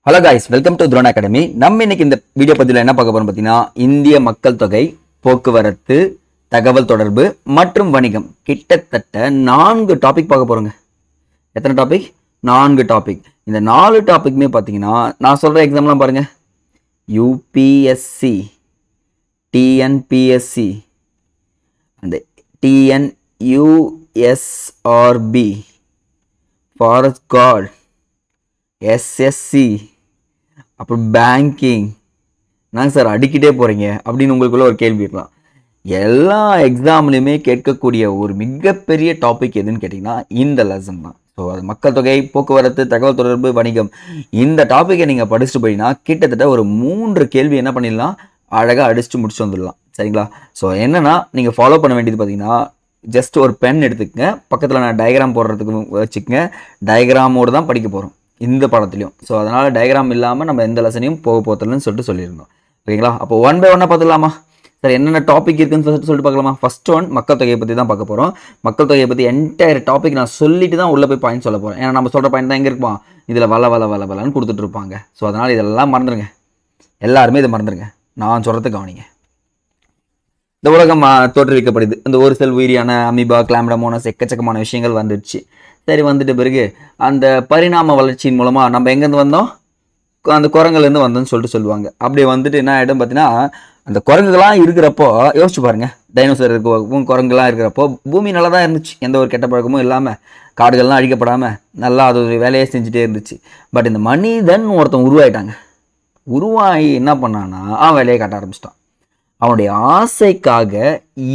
Hello guys, welcome to drone academy. நம்ம இன்னைக்கு இந்த வீடியோ பதிவில் என்ன பார்க்க போறோம் பார்த்தீங்கன்னா, இந்திய மக்கள் தொகை, போக்குவரத்து, தகவல் தொடர்பு மற்றும் வணிகம், கிட்டத்தட்ட 4 டாபிக் பார்க்க போறோங்க. எத்தனை டாபிக்? 4 டாபிக். இந்த 4 டாபிக்மே பார்த்தீங்கன்னா, நான் சொல்ற எக்ஸாம்லாம் பாருங்க. யூபிஎஸ்சி, டிஎன்பிஎஸ்சி, அந்த டிஎன்யூஎஸ்ஆர்பி, ஃபாரஸ்ட் கார்டு, எஸ்எஸ்சி, அப்புறம் பேங்கிங். நாங்கள் சார் அடிக்கிட்டே போகிறீங்க அப்படின்னு உங்களுக்குள்ள ஒரு கேள்வி இருக்கலாம். எல்லா எக்ஸாம்லையுமே கேட்கக்கூடிய ஒரு மிகப்பெரிய டாபிக் எதுன்னு கேட்டிங்கன்னா இந்த லெசன் தான். ஸோ அது மக்கள் தொகை, போக்குவரத்து, தகவல் தொடர்பு, வணிகம். இந்த டாப்பிக்கை நீங்கள் படிச்சுட்டு போயிங்கன்னா கிட்டத்தட்ட ஒரு 3 கேள்வி என்ன பண்ணிடலாம், அழகாக அடிச்சுட்டு முடிச்சுட்டு வந்துடலாம். சரிங்களா? ஸோ என்னென்னா நீங்கள் ஃபாலோ பண்ண வேண்டியது பார்த்தீங்கன்னா, ஜஸ்ட் ஒரு பென் எடுத்துக்கங்க, பக்கத்தில் நான் டயக்ராம் போடுறதுக்கு வச்சுக்கங்க. டயக்ராமோடு தான் படிக்க போகிறோம் இந்த பாடத்துலையும். ஸோ அதனால் டயக்ராம் இல்லாமல் நம்ம எந்த லெசனையும் போகலன்னு சொல்லியிருந்தோம். ஓகேங்களா? அப்போ 1 by 1 பார்த்துக்கலாமா? சார் என்னென்ன டாபிக் இருக்குன்னு சொல்லிட்டு பார்க்கலாமா? ஃபர்ஸ்ட் ஒன் மக்கள் தொகையை பற்றி தான் பார்க்க போகிறோம். மக்கள் தொகையை பற்றி என்டையர் டாபிக் நான் சொல்லிட்டு தான் உள்ளே போய் பாயிண்ட் சொல்ல போகிறேன். ஏன்னா நம்ம சொல்கிற பாயிண்ட் தான் எங்கே இருப்போம், இதில் வளன்னு கொடுத்துட்டு இருப்பாங்க. ஸோ அதனால் இதெல்லாம் மறந்துடுங்க, எல்லாருமே இதை மறந்துடுங்க. நான் சொல்கிறதுக்கு கவனிங்க. இந்த உலகம் தோற்றுவிக்கப்படுது. இந்த ஒரு செல் உயிரியான அமீபா, கிளாமிடமோனஸ், எக்கச்சக்கமான விஷயங்கள் வந்துடுச்சு. சரி, வந்துட்டு பிறகு அந்த பரிணாம வளர்ச்சியின் மூலமாக நம்ம எங்கேருந்து வந்தோம், அந்த குரங்குலேருந்து வந்தோம்னு சொல்லுவாங்க. அப்படி வந்துட்டு என்ன ஆகிடும் பார்த்தீங்கன்னா, அந்த குரங்குகள்லாம் இருக்கிறப்போ யோசிச்சு பாருங்க, டைனோசர் இருக்கும், குரங்குலாம் இருக்கிறப்போ பூமி நல்லா தான் இருந்துச்சு, எந்த ஒரு கெட்ட பழக்கமும் இல்லாமல், காடுகள்லாம் அழிக்கப்படாமல் நல்லா அது ஒரு வேலையை செஞ்சுட்டே இருந்துச்சு. பட் இந்த மனிதன் ஒருத்தன் உருவாயிட்டாங்க. உருவாகி என்ன பண்ணான்னா வேலையை காட்ட ஆரம்பிச்சிட்டான். அவனுடைய ஆசைக்காக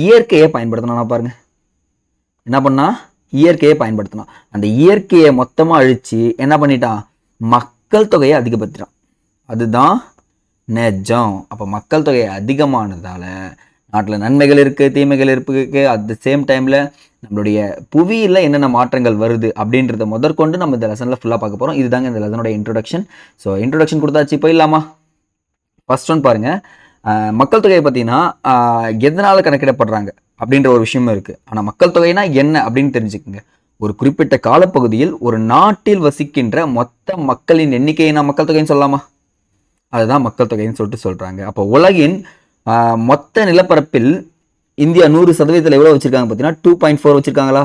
இயற்கையை பயன்படுத்தினானா பாருங்க. என்ன பண்ணா? இயற்கையை பயன்படுத்தினான். அந்த இயற்கையை மொத்தமாக அழிச்சு என்ன பண்ணிட்டான், மக்கள் தொகையை அதிகப்படுத்திட்டான். அதுதான் நிஜம். அப்போ மக்கள் தொகை அதிகமானதால நாட்டில் நன்மைகள் இருக்குது, தீமைகள் இருக்குது. அட் த சேம் டைமில் நம்மளுடைய புவியில் என்னென்ன மாற்றங்கள் வருது அப்படின்றத முதற்கொண்டு நம்ம இந்த லெசனில் ஃபுல்லாக பார்க்க போகிறோம். இதுதாங்க இந்த லெசனோட இன்ட்ரோடக்ஷன். ஸோ இன்ட்ரோடக்ஷன் கொடுத்தாச்சு, போயிடலாமா? ஃபர்ஸ்ட் ஒன் பாருங்கள். மக்கள் தொகையை பார்த்தீங்கன்னா எதனால் கணக்கிடப்படுறாங்க அப்படின்ற ஒரு விஷயமும் இருக்குது. ஆனால் மக்கள் தொகைனா என்ன அப்படின்னு தெரிஞ்சுக்கோங்க. ஒரு குறிப்பிட்ட காலப்பகுதியில் ஒரு நாட்டில் வசிக்கின்ற மொத்த மக்களின் எண்ணிக்கையை நான் மக்கள் தொகைன்னு சொல்லலாமா? அதுதான் மக்கள் தொகைன்னு சொல்கிறாங்க. அப்போ உலகின் மொத்த நிலப்பரப்பில் இந்தியா 100% எவ்வளோ வச்சுருக்காங்க பார்த்தீங்கன்னா 2.4 வச்சுருக்காங்களா?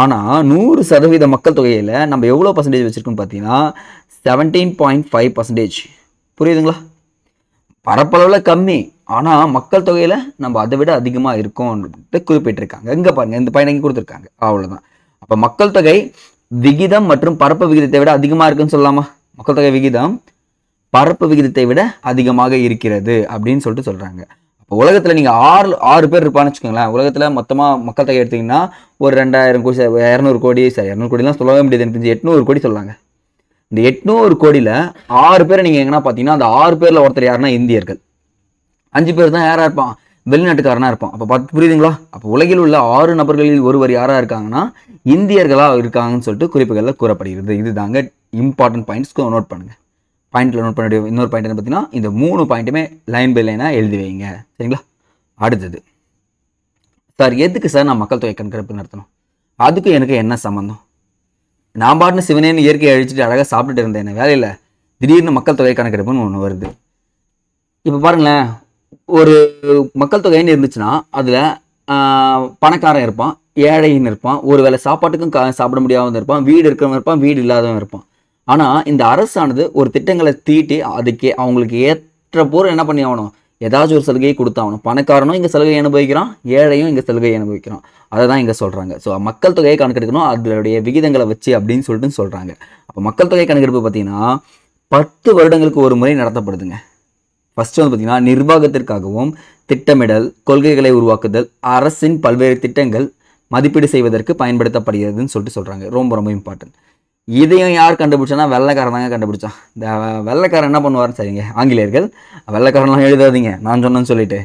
ஆனால் 100% மக்கள் தொகையில் நம்ம எவ்வளோ பர்சன்டேஜ் வச்சுருக்கோன்னு பார்த்தீங்கன்னா 17.5%. புரியுதுங்களா? பரப்பளவில் கம்மி, ஆனால் மக்கள் தொகையில் நம்ம அதை விட அதிகமாக இருக்கோம்ன்ட்டு குறிப்பிட்டிருக்காங்க. இங்கே பாருங்கள், இந்த பயணம் கொடுத்துருக்காங்க. அவ்வளோதான். அப்போ மக்கள் தொகை விகிதம் மற்றும் பரப்பு விகிதத்தை விட அதிகமாக இருக்குன்னு சொல்லலாமா? மக்கள் தொகை விகிதம் பரப்பு விகிதத்தை விட அதிகமாக இருக்கிறது அப்படின்னு சொல்கிறாங்க. அப்போ உலகத்தில் நீங்கள் 6 பேர் இருப்பான்னு வச்சுக்கோங்களேன். உலகத்தில் மொத்தமாக மக்கள் தொகை எடுத்திங்கன்னா ஒரு 2000 கோடி, 200 கோடி, சரி 200 கோடிலாம் சொல்லவே முடியாது, எனக்கு 800 கோடி சொல்லாங்க. இந்த 800 கோடியில் 6 பேரை நீங்கள் எங்கன்னா பார்த்தீங்கன்னா அந்த 6 பேரில் ஒருத்தர் யாருன்னா இந்தியர்கள். 5 பேர் தான் யாராக இருப்பான், வெளிநாட்டுக்காரனாக இருப்பான். அப்போ புரியுதுங்களா? அப்போ உலகில் உள்ள 6 நபர்களில் ஒருவர் யாராக இருக்காங்கன்னா இந்தியர்களாக இருக்காங்கன்னு சொல்லிட்டு குறிப்புகளில் கூறப்படுகிறது. இது தாங்க இம்பார்ட்டன்ட் பாயிண்ட்ஸ்க்கு நோட் பண்ணுங்கள். பாயிண்ட்டில் நோட் பண்ண வேண்டிய இன்னொரு பாயிண்ட் என்ன பார்த்தீங்கன்னா, இந்த 3 பாயிண்ட்டுமே லைன் பை லைனாக எழுதி வைங்க. சரிங்களா? அடுத்தது, சார் எதுக்கு சார் நான் மக்கள் தொகை கணக்கெடுப்பு நடத்தணும், அதுக்கு எனக்கு என்ன சம்மந்தம்? நான் பாட்டுன்னு சிவனேன்னு இயற்கையை அழிச்சிட்டு அழகாக சாப்பிட்டுட்டு இருந்தேன், என்ன வேலையில் திடீர்னு மக்கள் தொகை கணக்கெடுப்புன்னு ஒன்று வருது. இப்போ பாருங்களேன், ஒரு மக்கள் தொகைன்னு இருந்துச்சுன்னா அதில் பணக்காரன் இருப்பான், ஏழைன்னு இருப்பான், ஒரு வேளை சாப்பாட்டுக்கும் சாப்பிட முடியாமல் இருப்பான், வீடு இருக்கிறவன் இருப்பான், வீடு இல்லாதவன் இருப்பான். ஆனால் இந்த அரசானது ஒரு திட்டங்களை தீட்டி அதுக்கே அவங்களுக்கு ஏற்ற போர் என்ன பண்ணி ஆகணும், ஏதாச்சும் ஒரு சலுகையை கொடுத்தாகணும். பணக்காரனும் இங்கே சலுகை அனுபவிக்கிறான், ஏழையும் இங்கே சலுகை அனுபவிக்கிறான். அதை தான் இங்கே சொல்கிறாங்க. ஸோ மக்கள் தொகையை கணக்கெடுக்கணும் அதனுடைய விகிதங்களை வச்சு அப்படின்னு சொல்கிறாங்க. அப்போ மக்கள் தொகை கணக்கெடுப்பு பார்த்தீங்கன்னா 10 வருடங்களுக்கு ஒரு முறை நடத்தப்படுதுங்க. ஃபர்ஸ்ட் வந்து பார்த்தீங்கன்னா நிர்வாகத்திற்காகவும் திட்டமிடல், கொள்கைகளை உருவாக்குதல், அரசின் பல்வேறு திட்டங்கள் மதிப்பீடு செய்வதற்கு பயன்படுத்தப்படுகிறதுன்னு சொல்கிறாங்க. ரொம்ப ரொம்ப இம்பார்ட்டன்ட். இதையும் யார் கண்டுபிடிச்சானா வெள்ளைக்காரன் தாங்க கண்டுபிடிச்சான். இந்த வெள்ளைக்காரன் என்ன பண்ணுவார்னு சரிங்க, ஆங்கிலேயர்கள். வெள்ளைக்காரன்லாம் எழுதாதீங்க நான் சொன்னேன்னு சொல்லிட்டு.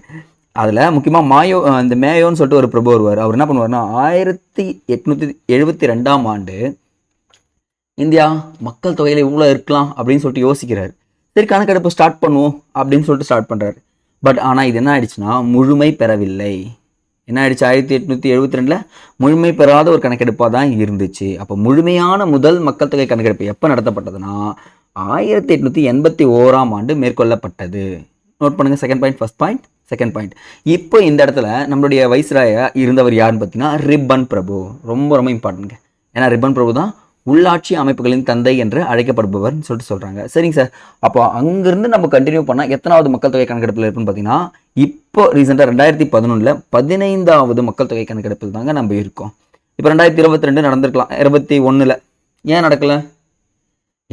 அதில் முக்கியமாக இந்த மேயோன்னு சொல்லிட்டு ஒரு பிரபு வருவார். அவர் என்ன பண்ணுவார்னா 1872ஆம் ஆண்டு இந்தியா மக்கள் தொகையில் இவ்வளோ இருக்கலாம் அப்படின்னு சொல்லிட்டு யோசிக்கிறார். சரி கணக்கெடுப்பு ஸ்டார்ட் பண்ணுவோம் அப்படின்னு சொல்லிட்டு ஸ்டார்ட் பண்ணுறாரு. பட் ஆனால் இது என்ன ஆயிடுச்சுன்னா முழுமை பெறவில்லை. என்ன ஆயிடுச்சு, 1872 முழுமை பெறாத ஒரு கணக்கெடுப்பாக தான் இருந்துச்சு. அப்போ முழுமையான முதல் மக்கள் தொகை கணக்கெடுப்பு எப்போ நடத்தப்பட்டதுன்னா 1881ஆம் ஆண்டு மேற்கொள்ளப்பட்டது. நோட் பண்ணுங்க. Second point, first point, second point. இப்போ இந்த இடத்துல நம்மளுடைய வைஸ்ராயா இருந்தவர் யாருன்னு பார்த்தீங்கன்னா ரிப்பன் பிரபு. ரொம்ப ரொம்ப இம்பார்ட்டன்ட்ங்க. ஏன்னா ரிப்பன் பிரபு தான் உள்ளாட்சி அமைப்புகளின் தந்தை என்று அழைக்கப்படுபவர்னு சொல்லிட்டு சொல்கிறாங்க. சரிங்க சார். அப்போ அங்கிருந்து நம்ம கண்டினியூ பண்ணால் எத்தனாவது மக்கள் தொகை கணக்கெடுப்பில் இருக்குன்னு பார்த்தீங்கன்னா இப்போ ரீசெண்டாக 2011 15வது மக்கள் தொகை கணக்கெடுப்பில் தாங்க நம்ம இருக்கோம். இப்போ 2022 நடந்திருக்கலாம், 21 ஏன் நடக்கலை?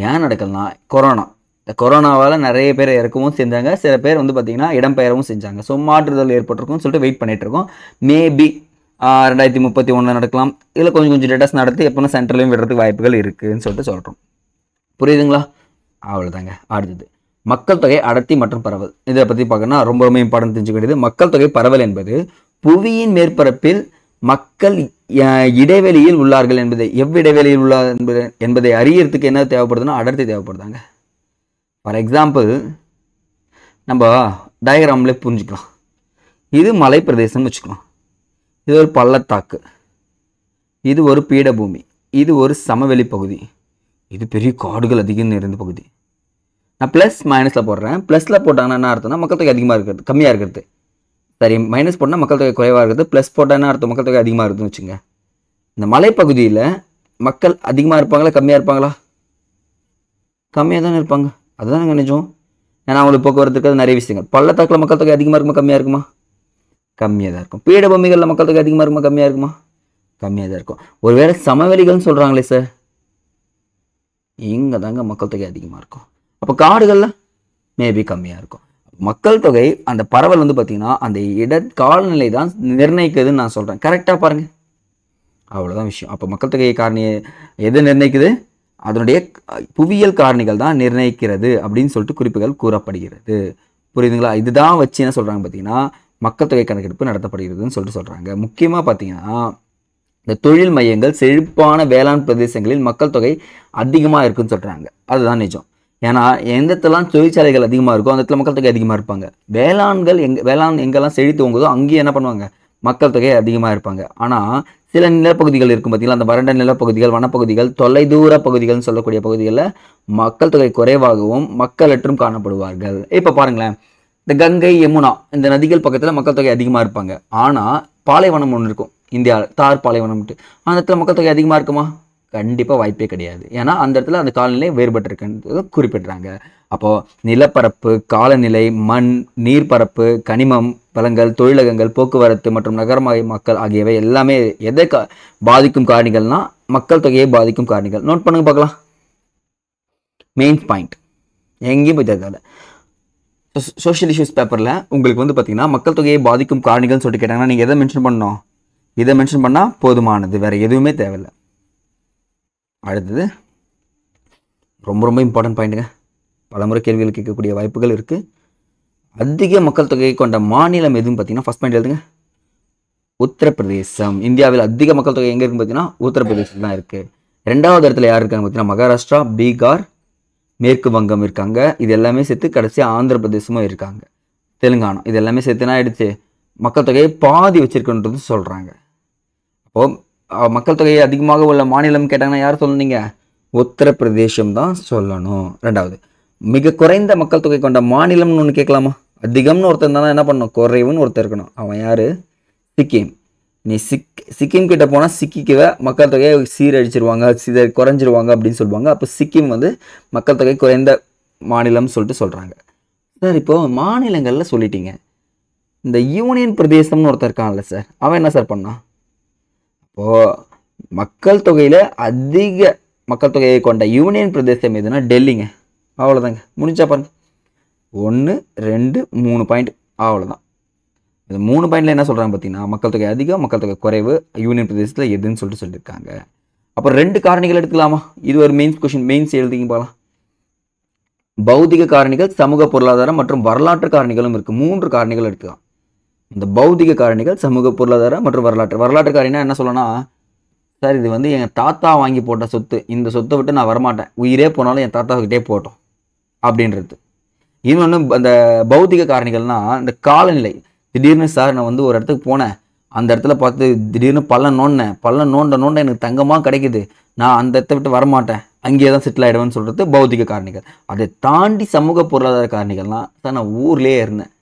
ஏன் நடக்கலனா கொரோனா. இந்த கொரோனாவால் நிறைய பேர் இறக்கவும் செஞ்சாங்க, சில பேர் வந்து பார்த்திங்கன்னா இடம்பெயரவும் செஞ்சாங்க. ஸோ மாற்றுதல் ஏற்பட்டிருக்கும்னு சொல்லிட்டு வெயிட் பண்ணிட்டு இருக்கோம். மேபி 2031 நடக்கலாம். இதில் கொஞ்சம் டேட்டாஸ் நடத்தி எப்போனா சென்ட்ரலையும் விடுறதுக்கு வாய்ப்புகள் இருக்குதுன்னு சொல்லிட்டு சொல்கிறோம். புரியுதுங்களா? அவ்வளோதாங்க. அடுத்தது மக்கள் தொகை அடர்த்தி மற்றும் பரவல். இதை பற்றி பார்க்கணும்னா ரொம்ப ரொம்ப இம்பார்ட்டன்ட் தெரிஞ்சுக்க வேண்டியது மக்கள் தொகை பரவல் என்பது புவியின் மேற்பரப்பில் மக்கள் இடைவெளியில் உள்ளார்கள் என்பதை எவ்விடைவெளியில் உள்ளார் என்பதை அறியறதுக்கு என்ன தேவைப்படுதுன்னா அடர்த்தி தேவைப்படுதாங்க. ஃபார் எக்ஸாம்பிள் நம்ம டயக்ராம்லேயே புரிஞ்சுக்கலாம். இது மலை பிரதேசம்னு வச்சுக்கலாம். இது ஒரு பள்ளத்தாக்கு, இது ஒரு பீடபூமி, இது ஒரு சமவெளி பகுதி, இது பெரிய காடுகள் அதிகம் நிறைந்த பகுதி. நான் ப்ளஸ் மைனஸில் போடுறேன். ப்ளஸில் போட்டாங்கன்னா என்ன அர்த்தம்னா மக்கள் தொகை அதிகமாக இருக்கிறது, கம்மியாக இருக்கிறது. சரி, மைனஸ் போட்டால் மக்கள் தொகை குறைவாக இருக்கிறது, ப்ளஸ் போட்டால் என்ன அர்த்தம்? மக்கள் தொகை அதிகமாக இருக்குதுன்னு வச்சுங்க. இந்த மலைப்பகுதியில் மக்கள் அதிகமாக இருப்பாங்களா கம்மியாக இருப்பாங்களா? கம்மியாக தானே இருப்பாங்க. அதுதான் நினைச்சோம். ஏன்னா அவங்களுக்கு போக்குவரத்துக்கு அது நிறைய விஷயங்கள். பள்ளத்தாக்கில் மக்கள் தொகை அதிகமாக இருக்குமா கம்மியாக இருக்குமா? கம்மியாக தான் இருக்கும். பீடபூமிகளில் மக்கள் தொகை அதிகமாக இருக்குமா கம்மியாக இருக்குமா? கம்மியாக தான் இருக்கும். ஒருவேளை சமவெளிகள்னு சொல்கிறாங்களே சார், இங்கே தாங்க மக்கள் தொகை அதிகமாக இருக்கும். அப்போ காடுகளில் மேபி கம்மியாக இருக்கும். மக்கள் தொகை அந்த பரவல் வந்து பார்த்திங்கன்னா அந்த காலநிலை தான் நிர்ணயிக்குதுன்னு நான் சொல்கிறேன். கரெக்டாக பாருங்கள். அவ்வளோதான் விஷயம். அப்போ மக்கள் தொகை காரணி எது நிர்ணயிக்குது? அதனுடைய புவியியல் காரணிகள் தான் நிர்ணயிக்கிறது அப்படின்னு சொல்லிட்டு குறிப்புகள் கூறப்படுகிறது. புரியுதுங்களா? இதுதான் வச்சு என்ன சொல்கிறாங்க பார்த்தீங்கன்னா மக்கள் தொகை கணக்கெடுப்பு நடத்தப்படுகிறதுன்னு சொல்லிட்டு சொல்கிறாங்க. முக்கியமாக பார்த்தீங்கன்னா இந்த தொழில் மையங்கள் செழிப்பான வேளாண் பிரதேசங்களில் மக்கள் தொகை அதிகமாக இருக்குன்னு சொல்கிறாங்க. அதுதான் நிஜம். ஏன்னா எந்த இடத்துலாம் தொழிற்சாலைகள் அதிகமாக இருக்கோ அந்த இடத்துல மக்கள் தொகை அதிகமாக இருப்பாங்க. வேளாண் எங்கெல்லாம் செழித்து ஓங்குதோ அங்கேயும் என்ன பண்ணுவாங்க? மக்கள் தொகை அதிகமாக இருப்பாங்க. ஆனால் சில நிலப்பகுதிகள் இருக்கும் பார்த்தீங்களா, அந்த வறண்ட நிலப்பகுதிகள், வனப்பகுதிகள், தொலைதூர பகுதிகள்னு சொல்லக்கூடிய பகுதிகளில் மக்கள் தொகை குறைவாகவும் மக்களற்றும் காணப்படுவார்கள். இப்போ பாருங்களேன், இந்த கங்கை, யமுனா இந்த நதிகள் பக்கத்தில் மக்கள் தொகை அதிகமாக இருப்பாங்க. ஆனால் பாலைவனம் ஒன்று இருக்கும் இந்தியாவில், தார் பாலைவனம்ட்டு. அந்த இடத்துல மக்கள் தொகை அதிகமாக இருக்குமா? கண்டிப்பாக வாய்ப்பே கிடையாது. ஏன்னா அந்த இடத்துல அந்த காலநிலை வேறுபட்டிருக்குன்றது குறிப்பிட்றாங்க. அப்போது நிலப்பரப்பு, காலநிலை, மண், நீர்ப்பரப்பு, கனிமம், வளங்கள், தொழிலகங்கள், போக்குவரத்து மற்றும் நகரமயமாக்கல் ஆகியவை எல்லாமே எதை பாதிக்கும் காரணிகள்னா மக்கள் தொகையை பாதிக்கும் காரணிகள். நோட் பண்ணுங்க பார்க்கலாம். மெயின் பாயிண்ட் எங்கேயும் போய் தெரியாது. சோஷியல் இஷ்யூஸ் பேப்பரில் உங்களுக்கு வந்து பார்த்தீங்கன்னா மக்கள் தொகையை பாதிக்கும் காரணிகள்னு சொல்லிட்டு கேட்டாங்கன்னா நீங்கள் எதை மென்ஷன் பண்ணணும்? இதை மென்ஷன் பண்ணால் போதுமானது, வேறு எதுவுமே தேவையில்லை. அடுத்தது ரொம்ப ரொம்ப இம்பார்ட்டன்ட் பாயிண்ட்டுங்க. பலமுறை கேள்விகள் கேட்கக்கூடிய வாய்ப்புகள் இருக்குது. அதிக மக்கள் தொகையை கொண்ட மாநிலம் எதுன்னு பார்த்தீங்கன்னா ஃபர்ஸ்ட் பாயிண்ட் எழுதுங்க, உத்தரப்பிரதேசம். இந்தியாவில் அதிக மக்கள் தொகை எங்கே இருக்குன்னு பார்த்தீங்கன்னா உத்தரப்பிரதேசம் தான் இருக்குது. ரெண்டாவது இடத்துல யார் இருக்காங்க பார்த்தீங்கன்னா மகாராஷ்டிரா, பீகார், மேற்கு வங்கம் இருக்காங்க. இது எல்லாமே சேர்த்து கடைசியாக ஆந்திர பிரதேசமும் இருக்காங்க, தெலுங்கானா. இது எல்லாமே சேர்த்துனா ஆயிடுச்சு மக்கள் தொகையை பாதி வச்சிருக்குன்றது சொல்கிறாங்க. அப்போது மக்கள் தொகை அதிகமாக உள்ள மாநிலம் கேட்டாங்கன்னா யார் சொல்லணுங்க? உத்தரப்பிரதேசம் தான் சொல்லணும். ரெண்டாவது மிக குறைந்த மக்கள் தொகை கொண்ட மாநிலம்னு ஒன்று கேட்கலாமா? அதிகம்னு ஒருத்தர் இருந்தால் என்ன பண்ணணும்? குறைவுன்னு ஒருத்தர் இருக்கணும். அவன் யார்? சிக்கிம். நீ சிக்கிம் கிட்ட போனால் சிக்கிக்குவ மக்கள் தொகையை சீரழிச்சிருவாங்க, குறைஞ்சிருவாங்க அப்படின்னு சொல்லுவாங்க. அப்போ சிக்கிம் வந்து மக்கள் தொகை குறைந்த மாநிலம்னு சொல்லிட்டு சொல்கிறாங்க. சார் இப்போது மாநிலங்களில் சொல்லிட்டீங்க, இந்த யூனியன் பிரதேசம்னு ஒருத்தர் இருக்கான்ல சார், அவன் என்ன சார் பண்ணான்? இப்போது மக்கள் தொகையில் அதிக மக்கள் தொகையை கொண்ட யூனியன் பிரதேசம் எதுனா டெல்லிங்க. அவ்வளோதாங்க, முடிஞ்சா பாருங்க. 1 2 3 பாயிண்ட், அவ்வளோதான். இந்த 3 பாயிண்டில் என்ன சொல்கிறாங்க பார்த்தீங்கன்னா மக்கள் தொகை அதிகம், மக்கள் தொகை குறைவு யூனியன் பிரதேசத்தில் எதுன்னு சொல்லிட்டு சொல்லியிருக்காங்க. அப்போ 2 காரணிகள் எடுத்துக்கலாமா? இது ஒரு மெயின்ஸ் கொஷின், மெயின்ஸ் எழுதிங்க பார்க்கலாம். பௌதிக காரணிகள், சமூக பொருளாதாரம் மற்றும் வரலாற்று காரணிகளும் இருக்குது. 3 காரணிகள் எடுத்துக்கலாம். இந்த பௌதிக காரணிகள், சமூக பொருளாதாரம் மற்றும் வரலாற்று காரணினா என்ன சொல்லணும்னா, சார் இது வந்து எங்கள் தாத்தா வாங்கி போட்ட சொத்து, இந்த சொத்தை விட்டு நான் வரமாட்டேன், உயிரே போனாலும் என் தாத்தாக்கிட்டே போட்டோம் அப்படின்றது. இன்னொன்று அந்த பௌதிக காரணிகள்னால் இந்த காலநிலை. திடீர்னு சார் நான் வந்து ஒரு இடத்துக்கு போனேன், அந்த இடத்துல பார்த்து திடீர்னு பள்ளம் நோண்ட எனக்கு தங்கமாக கிடைக்குது, நான் அந்த இடத்த விட்டு வரமாட்டேன் அங்கேயே தான் செட்டில் ஆகிடுவேன்னு சொல்கிறது பௌதிக காரணிகள். அதை தாண்டி சமூக பொருளாதார காரணிகள்லாம், சார் நான் ஊர்லேயே இருந்தேன்,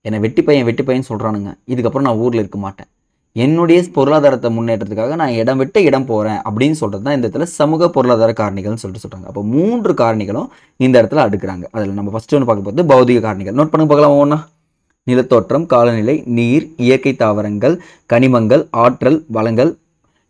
என்னை வெட்டி பையன் சொல்கிறானுங்க, இதுக்கப்புறம் நான் ஊரில் இருக்க மாட்டேன், என்னுடைய பொருளாதாரத்தை முன்னேற்றத்துக்காக நான் இடம் விட்டு இடம் போகிறேன் அப்படின்னு சொல்கிறது தான் இந்த இடத்துல சமூக பொருளாதார காரணிகள்னு சொல்லிட்டு சொல்கிறாங்க. அப்போ 3 காரணிகளும் இந்த இடத்துல அடுக்குறாங்க. அதில் நம்ம ஃபஸ்ட்டு ஒன்று பார்க்க போகிறது பௌதிக காரணிகள். நோட் பண்ணி பார்க்கலாம் ஒவ்வொன்றா. நிலத்தோற்றம், காலநிலை, நீர், இயற்கை தாவரங்கள், கனிமங்கள், ஆற்றல் வளங்கள்,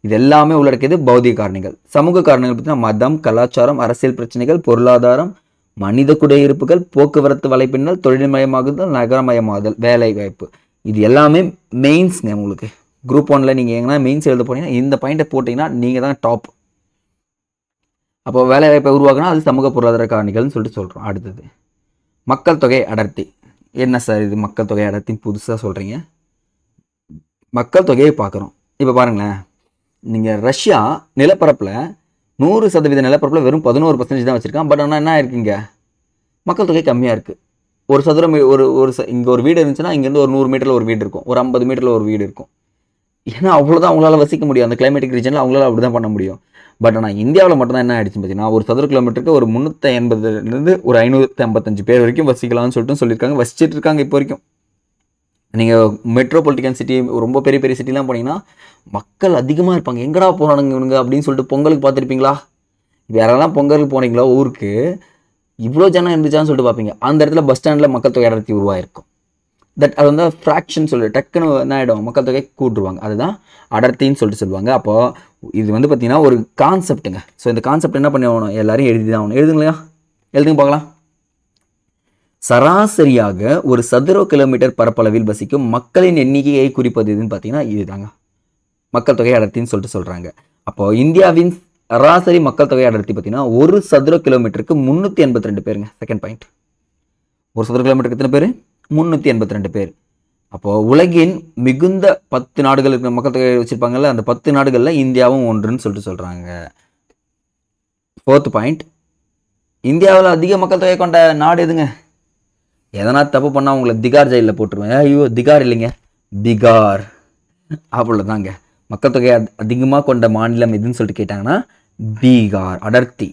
இது எல்லாமே உள்ளடக்கியது பௌதிக காரணிகள். சமூக காரணிகள் பார்த்தீங்கன்னா மதம், கலாச்சாரம், அரசியல் பிரச்சனைகள், பொருளாதாரம், மனித குடியிருப்புகள், போக்குவரத்து வலைப்பின்னல், தொழில்மயமாகுதல், நகரமயமாகுதல், வேலை வாய்ப்பு, இது எல்லாமே மெயின்ஸ்ங்க. உங்களுக்கு குரூப் 1ல் நீங்கள் எங்கன்னா மெயின்ஸ் எழுத போனீங்கன்னா இந்த பாயிண்ட்டை போட்டிங்கன்னா நீங்கள் தான் டாப். அப்போ வேலை வாய்ப்பை உருவாக்குனா அது சமூக பொருளாதார காரணிகள்னு சொல்லிட்டு சொல்கிறோம். அடுத்தது மக்கள் தொகை அடர்த்தி. என்ன சார் இது மக்கள் தொகை அடர்த்தின்னு புதுசாக சொல்கிறீங்க? மக்கள் தொகையை பார்க்குறோம். இப்போ பாருங்களேன், நீங்கள் ரஷ்யா நிலப்பரப்பில் 100% நிலப்பரப்பில் வெறும் 11% தான் வச்சுருக்கான். பட் ஆனால் என்ன இருக்குங்க, மக்கள் தொகை கம்மியாக இருக்குது. ஒரு சதுரம் இங்கே ஒரு வீடு இருந்துச்சுன்னா இங்கேருந்து ஒரு 100 மீட்டரில் ஒரு வீடு இருக்கும், ஒரு 50 மீட்டரில் ஒரு வீடு இருக்கும். ஏன்னா அவ்வளோதான் அவங்களால வசிக்க முடியும், அந்த கிளைமேட்டிக் ரீஜனில் அவங்களால அப்படி தான் பண்ண முடியும். பட் ஆனால் இந்தியாவில் மட்டும்தான் என்ன ஆயிடுச்சுன்னு பார்த்தீங்கன்னா, ஒரு சதுர கிலோமீட்டருக்கு ஒரு 380லேருந்து ஒரு 555 பேர் வரைக்கும் வசிக்கலாம்னு சொல்லியிருக்காங்க, வசிச்சுட்டு இருக்காங்க இப்போ வரைக்கும். நீங்கள் மெட்ரோபாலிட்டிகன் சிட்டி, ரொம்ப பெரிய பெரிய சிட்டிலாம் போனீங்கன்னா மக்கள் அதிகமாக இருப்பாங்க. எங்கடா போனானுங்க இவனுங்க அப்படின்னு சொல்லிட்டு பொங்கலுக்கு பார்த்துருப்பீங்களா? யாரெல்லாம் பொங்கலுக்கு போனீங்களோ ஊருக்கு, இவ்வளோ ஜனம் இருந்துச்சான்னு சொல்லிட்டு பார்ப்பீங்க. அந்த இடத்துல பஸ் ஸ்டாண்டில் மக்கள் தொகை அடர்த்தி உருவாயிருக்கும். அது வந்து ஃப்ராக்ஷன் சொல்லி டக்குன்னு என்ன ஆகிடும், மக்கள் தொகை கூட்டுருவாங்க. அதுதான் அடர்த்தின்னு சொல்லிட்டு சொல்லுவாங்க. அப்போது இது வந்து பார்த்திங்கன்னா ஒரு கான்செப்ட்டுங்க. ஸோ இந்த கான்செப்ட் என்ன பண்ணி ஆகணும், எல்லாரும் எழுதி தான் ஆகணும். எழுதுங்களா? எழுதுங்க பார்க்கலாம். சராசரியாக ஒரு சதுர கிலோமீட்டர் பரப்பளவில் வசிக்கும் மக்களின் எண்ணிக்கையை குறிப்பது எதுன்னு பார்த்தீங்கன்னா இதுதாங்க மக்கள் தொகை அடர்த்தின்னு சொல்லிட்டு சொல்கிறாங்க. அப்போது இந்தியாவின் சராசரி மக்கள் தொகை அடர்த்தி பார்த்தீங்கன்னா ஒரு சதுர கிலோமீட்டருக்கு 382 பேருங்க. செகண்ட் பாயிண்ட், ஒரு சதுர கிலோமீட்டருக்கு எத்தனை பேர்? 382 பேர். அப்போது உலகின் மிகுந்த 10 நாடுகள் இருக்கிற மக்கள் தொகை வச்சுருப்பாங்கல்ல, அந்த 10 நாடுகளில் இந்தியாவும் ஒன்றுன்னு சொல்லிட்டு சொல்கிறாங்க. 4th பாயிண்ட், இந்தியாவில் அதிக மக்கள் தொகை கொண்ட நாடு எதுங்க? எதனா தப்பு பண்ணால் உங்களை திகார் ஜெயிலில் போட்டுருவேன். ஐயோ திகார் இல்லைங்க, பிகார். அவ்வளோதாங்க. மக்கள் தொகை அதிகமாக கொண்ட மாநிலம் எதுன்னு சொல்லிட்டு கேட்டாங்கன்னா பீகார். அடர்த்தி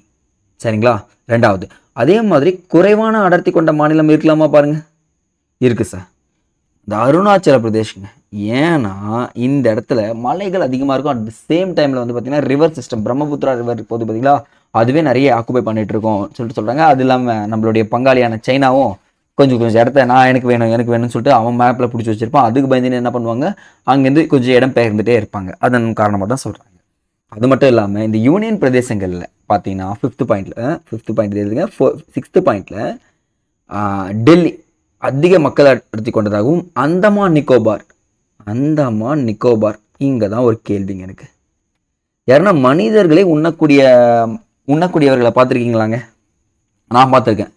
சரிங்களா? 2வது, அதே மாதிரி குறைவான அடர்த்தி கொண்ட மாநிலம் இருக்கலாமா பாருங்கள், இருக்குது சார், இந்த அருணாச்சல பிரதேஷ்ங்க. ஏன்னா இந்த இடத்துல மலைகள் அதிகமாக இருக்கும். அட் த சேம் டைமில் வந்து பார்த்திங்கன்னா ரிவர் சிஸ்டம், பிரம்மபுத்திரா ரிவர் போது பார்த்தீங்களா, அதுவே நிறைய ஆக்குபை பண்ணிகிட்டு இருக்கோம் சொல்லிட்டு சொல்கிறாங்க. அது இல்லாமல் நம்மளுடைய பங்காளியான சைனாவும் கொஞ்சம் இடத்த எனக்கு வேணும்னு சொல்லிட்டு அவன் மேப்பில் பிடிச்சி வச்சுருப்பான். அதுக்கு பயந்துன்னு என்ன பண்ணுவாங்க, அங்கேருந்து கொஞ்சம் இடம் பெயர்ந்துட்டே இருப்பாங்க. அதன் காரணமாக தான் சொல்கிறாங்க. அது மட்டும் இல்லாமல் இந்த யூனியன் பிரதேசங்களில் பார்த்தீங்கன்னா 5th பாயிண்ட் எழுதுங்க. 6th பாயிண்டில் டெல்லி அதிக மக்கள் அடர்த்தி கொண்டதாகவும் அந்தமான் நிக்கோபார் இங்கே தான் ஒரு கேள்விங்க எனக்கு. யாருன்னா மனிதர்களே உண்ணக்கூடியவர்களை பார்த்துருக்கீங்களாங்க? நான் பார்த்துருக்கேன்.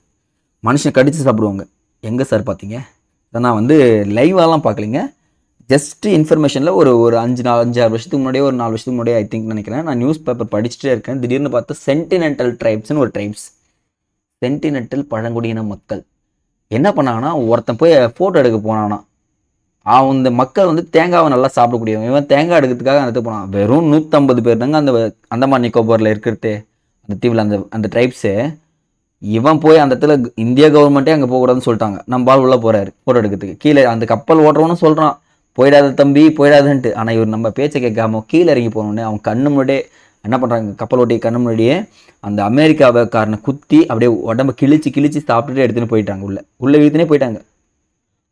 மனுஷன் கடித்து சாப்பிடுவாங்க. எங்கே சார் பார்த்தீங்க? நான் வந்து லைவாலாம் பார்க்கலிங்க, ஜஸ்ட் இன்ஃபர்மேஷனில் ஒரு 5-6 வருஷத்துக்கு முன்னாடியே, ஒரு 4 வருஷத்துக்கு முன்னாடியே நினைக்கிறேன், நான் நியூஸ் பேப்பர் படிச்சுட்டே இருக்கேன். திடீர்னு பார்த்தா சென்டினென்டல் ட்ரைப்ஸ்னு ஒரு ட்ரைப்ஸ், சென்டினென்டல் பழங்குடியின மக்கள் என்ன பண்ணாங்கன்னா, ஒருத்தன் போய் ஃபோட்டோ எடுக்க போனானா, அந்த மக்கள் வந்து தேங்காவை நல்லா சாப்பிடக்கூடியவங்க. இவன் தேங்காய் எடுக்கிறதுக்காக அந்த இடத்துக்கு போனான். வெறும் 150 பேர் தாங்க அந்த அந்தமான் நிக்கோபாரில் இருக்கிறது, அந்த தீவில், அந்த ட்ரைப்ஸு. இவன் போய் அந்த இடத்துல இந்திய கவர்மெண்ட்டே அங்கே போகக்கூடாதுன்னு சொல்லிட்டாங்க. நம்ம ஆள் உள்ளே போகிறாரு ஃபோட்டோ எடுக்கிறதுக்கு. கீழே அந்த கப்பல் ஓட்டுறவனும் சொல்கிறான் போயிடாத தம்பி போயிடாதுன்ட்டு. ஆனால் இவர் நம்ம பேச்சை கேட்காம கீழே இறங்கி போனோடனே அவன் கண்ணு முன்னாடியே என்ன பண்ணுறாங்க, கப்பல் ஓட்டி கண்ணு முன்னாடியே அந்த அமெரிக்காக்காரனை குத்தி அப்படியே உடம்பை கிழிச்சு சாப்பிட்டுட்டு எடுத்துன்னு போயிட்டாங்க, உள்ளே இழுத்துனே போயிட்டாங்க.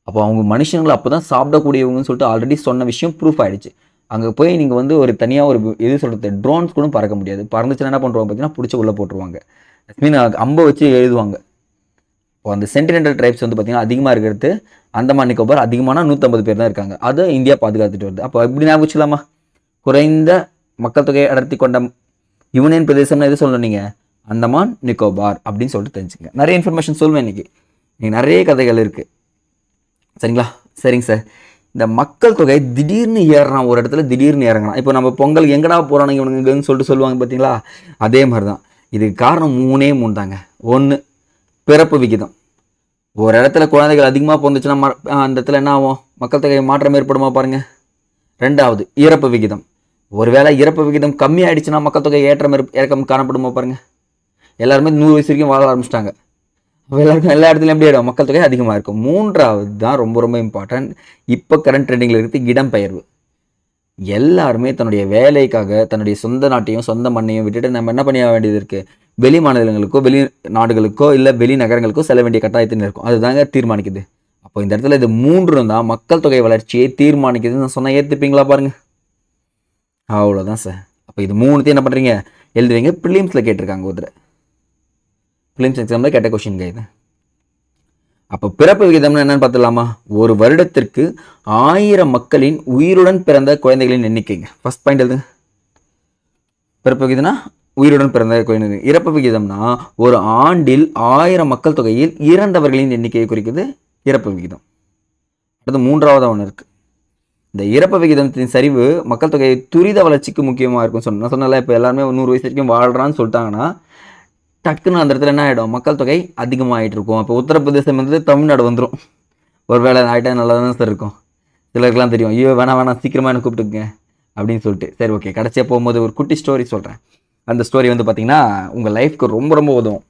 அப்போ அவங்க மனுஷங்களை அப்போ தான் சாப்பிடக்கூடியவங்கன்னு சொல்லிட்டு ஆல்ரெடி சொன்ன விஷயம் ப்ரூஃப் ஆகிடுச்சு. அங்கே போய் நீங்கள் வந்து ஒரு தனியாக ஒரு எது சொல்கிறது, ட்ரோன்ஸ் கூட பறக்க முடியாது. பறந்துச்சுன்னா என்ன பண்ணுவாங்க பார்த்தீங்கன்னா, பிடிச்சி உள்ளே போட்டுருவாங்க. மீன் அம்பை வச்சு எழுதுவாங்க. இப்போ அந்த சென்டினென்டல் ட்ரைப்ஸ் வந்து பார்த்திங்கன்னா அதிகமாக இருக்கிறது அந்தமான் நிக்கோபார், அதிகமான 150 பேர் தான் இருக்காங்க. அதை இந்தியா பாதுகாத்துட்டு வருது. அப்போ எப்படி ஞாபகம் வச்சுக்கலாமா? குறைந்த மக்கள் தொகை அடர்த்தி கொண்ட யூனியன் பிரதேசம்னு எது சொல்லணும் நீங்கள்? அந்தமான் நிக்கோபார் அப்படின்னு சொல்லிட்டு தெரிஞ்சுங்க. நிறைய இன்ஃபர்மேஷன் சொல்லுவேன் இன்றைக்கி, நிறைய கதைகள் இருக்குது சரிங்களா? சரிங்க சார். இந்த மக்கள் தொகை திடீர்னு ஏறுறான், ஒரு இடத்துல திடீர்னு இறங்குறான். இப்போ நம்ம பொங்கல் எங்கடா போகிறானுங்க இவனுங்கன்னு சொல்லிட்டு சொல்லுவாங்க பார்த்தீங்களா, அதே மாதிரி தான். இதுக்கு காரணம் 3 தாங்க. 1, பிறப்பு விகிதம். ஒரு இடத்துல குழந்தைகள் அதிகமாக பிறந்துச்சுன்னா அந்த இடத்துல என்ன ஆகும், மக்கள் தொகை மாற்றம் ஏற்படுமா பாருங்கள். 2வது இறப்பு விகிதம். ஒருவேளை இறப்பு விகிதம் கம்மி ஆயிடுச்சுன்னா மக்கள் தொகை ஏற்றம் இறக்கம் காணப்படுமா பாருங்க. எல்லாருமே 100 வயசு வரைக்கும் வாழ ஆரம்பிச்சிட்டாங்க. எல்லாருக்கும் எல்லா இடத்துலையும் எப்படி ஆகிடும், மக்கள் தொகை அதிகமாக இருக்கும். மூன்றாவது தான் ரொம்ப ரொம்ப இம்பார்ட்டன்ட், இப்போ கரண்ட் ட்ரெண்டிங்கில் இருக்குது இடம்பெயர்வு. எல்லாருமே தன்னுடைய வேலைக்காக தன்னுடைய சொந்த நாட்டையும் சொந்த மண்ணையும் விட்டுட்டு நம்ம என்ன பண்ண வேண்டியது இருக்குது, வெளி மாநிலங்களுக்கோ வெளி நாடுகளுக்கோ இல்லை வெளி நகரங்களுக்கோ செல்ல வேண்டிய கட்டாயத்தில் இருக்கும். அதுதாங்க தீர்மானிக்குது. அப்போ இந்த இடத்துல இது 3 தான் மக்கள் தொகை வளர்ச்சியை தீர்மானிக்குதுன்னு நான் சொன்னால் ஏற்றுப்பீங்களா பாருங்க. அவ்வளோதான் சார். அப்போ இது 3 என்ன பண்ணுறீங்க, எழுதுவீங்க. ப்ரிலிம்ஸில் கேட்டிருக்காங்க ஒருத்தர், ப்ரிலிம்ஸ் எக்ஸாமில் கேட்ட கொஸ்டின் இது. அப்போ பிறப்பு விகிதம்னு என்னன்னு பார்த்துலாமா, ஒரு வருடத்திற்கு 1000 மக்களின் உயிருடன் பிறந்த குழந்தைகளின் எண்ணிக்கைங்க. ஃபர்ஸ்ட் பாயிண்ட் எழுதுங்க. பிறப்பு விகிதம்னா உயிருடன் பிறந்த குழந்தைகள். இறப்பு விகிதம்னா ஒரு ஆண்டில் 1000 மக்கள் தொகையில் இறந்தவர்களின் எண்ணிக்கையை குறிக்குது இறப்பு விகிதம். அடுத்து 3வது ஒன்று இருக்கு. இந்த இறப்பு விகிதத்தின் சரிவு மக்கள் தொகை துரித வளர்ச்சிக்கு முக்கியமாக இருக்குன்னு சொன்னேன். சொன்னால இப்போ எல்லாருமே 100 வயசு வரைக்கும் வாழ்றான்னு சொல்லிட்டாங்கன்னா டக்குன்னு அந்த இடத்துல என்ன ஆகிடும், மக்கள் தொகை அதிகமாகிட்டு இருக்கும். இப்போ உத்தரப்பிரதேசம் வந்து தமிழ்நாடு வந்துடும். ஒரு வேளை ஆகிட்டா நல்லா தானே சார் இருக்கும். சிலருக்குலாம் தெரியும், ஐயோ வேணாம் சீக்கிரமாக எனக்கு கூப்பிட்டுக்குங்க அப்படின்னு சொல்லிட்டு. சரி ஓகே, கடைசியாக போகும்போது ஒரு குட்டி ஸ்டோரி சொல்கிறேன். அந்த ஸ்டோரி வந்து பார்த்தீங்கன்னா உங்கள் லைஃப்க்கு ரொம்ப ரொம்ப உதவும்.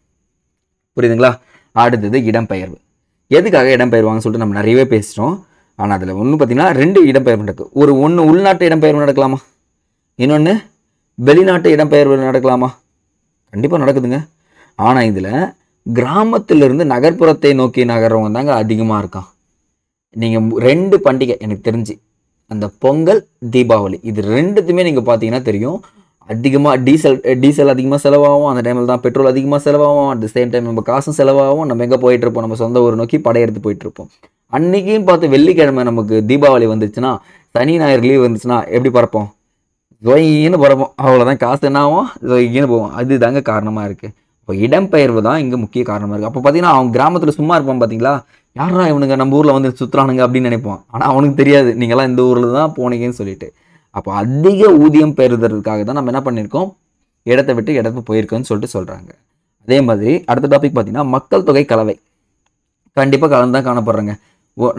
புரியுதுங்களா? அடுத்தது இடம்பெயர்வு. எதுக்காக இடம்பெயர்வாங்கன்னு சொல்லிட்டு நம்ம நிறையவே பேசுகிறோம். ஆனால் அதில் ஒன்று பார்த்தீங்கன்னா 2 இடம்பெயர்வு நடக்கும். ஒன்று உள்நாட்டு இடம்பெயர்வு நடக்கலாமா, இன்னொன்று வெளிநாட்டு இடம்பெயர்வு நடக்கலாமா? கண்டிப்பாக நடக்குதுங்க. ஆனால் இதில் கிராமத்திலிருந்து நகர்ப்புறத்தை நோக்கி நகர்றவங்க தாங்க அதிகமாக இருக்கான். நீங்கள் 2 பண்டிகை எனக்கு தெரிஞ்சு, அந்த பொங்கல் தீபாவளி, இது 2த்துமே நீங்கள் பார்த்தீங்கன்னா தெரியும், அதிகமாக டீசல் அதிகமாக செலவாகும். அந்த டைமில் தான் பெட்ரோல் அதிகமாக செலவாகும். அட் த சேம் டைம் நம்ம காசும் செலவாகும். நம்ம எங்கே போயிட்டுருப்போம், நம்ம சொந்த ஊர் நோக்கி படையெடுத்து போயிட்டுருப்போம். அன்றைக்கும் பார்த்து வெள்ளிக்கிழமை நமக்கு தீபாவளி வந்துச்சுன்னா, சனி ஞாயிறு லீவ் வந்துச்சுன்னா எப்படி பறப்போம், ஜொயின்னு பறப்போம். அவ்வளோதான், காசு என்ன ஆகும், ஜொயின்னு போவோம். அது தாங்க காரணமாக இருக்குது. இப்போ இடம்பெயர்வு தான் இங்கே முக்கிய காரணமாக இருக்குது. அப்போ பார்த்தீங்கன்னா அவன் கிராமத்தில் சும்மா இருப்பான் பார்த்தீங்களா, யாரா இவனுங்க நம்ம ஊரில் வந்து சுற்றுறானுங்க அப்படின்னு நினைப்பான். ஆனால் அவனுக்கு தெரியாது நீங்களாம் இந்த ஊரில் தான் போனீங்கன்னு சொல்லிட்டு. அப்போ அதிக ஊதியம் பெறுவதற்காக தான் நம்ம என்ன பண்ணியிருக்கோம், இடத்தை விட்டு இடத்துக்கு போயிருக்கோன்னு சொல்லிட்டு சொல்கிறாங்க. அதே மாதிரி அடுத்த டாபிக் பார்த்தீங்கன்னா மக்கள் தொகை கலவை. கண்டிப்பாக கலந்து தான் காணப்படுறாங்க.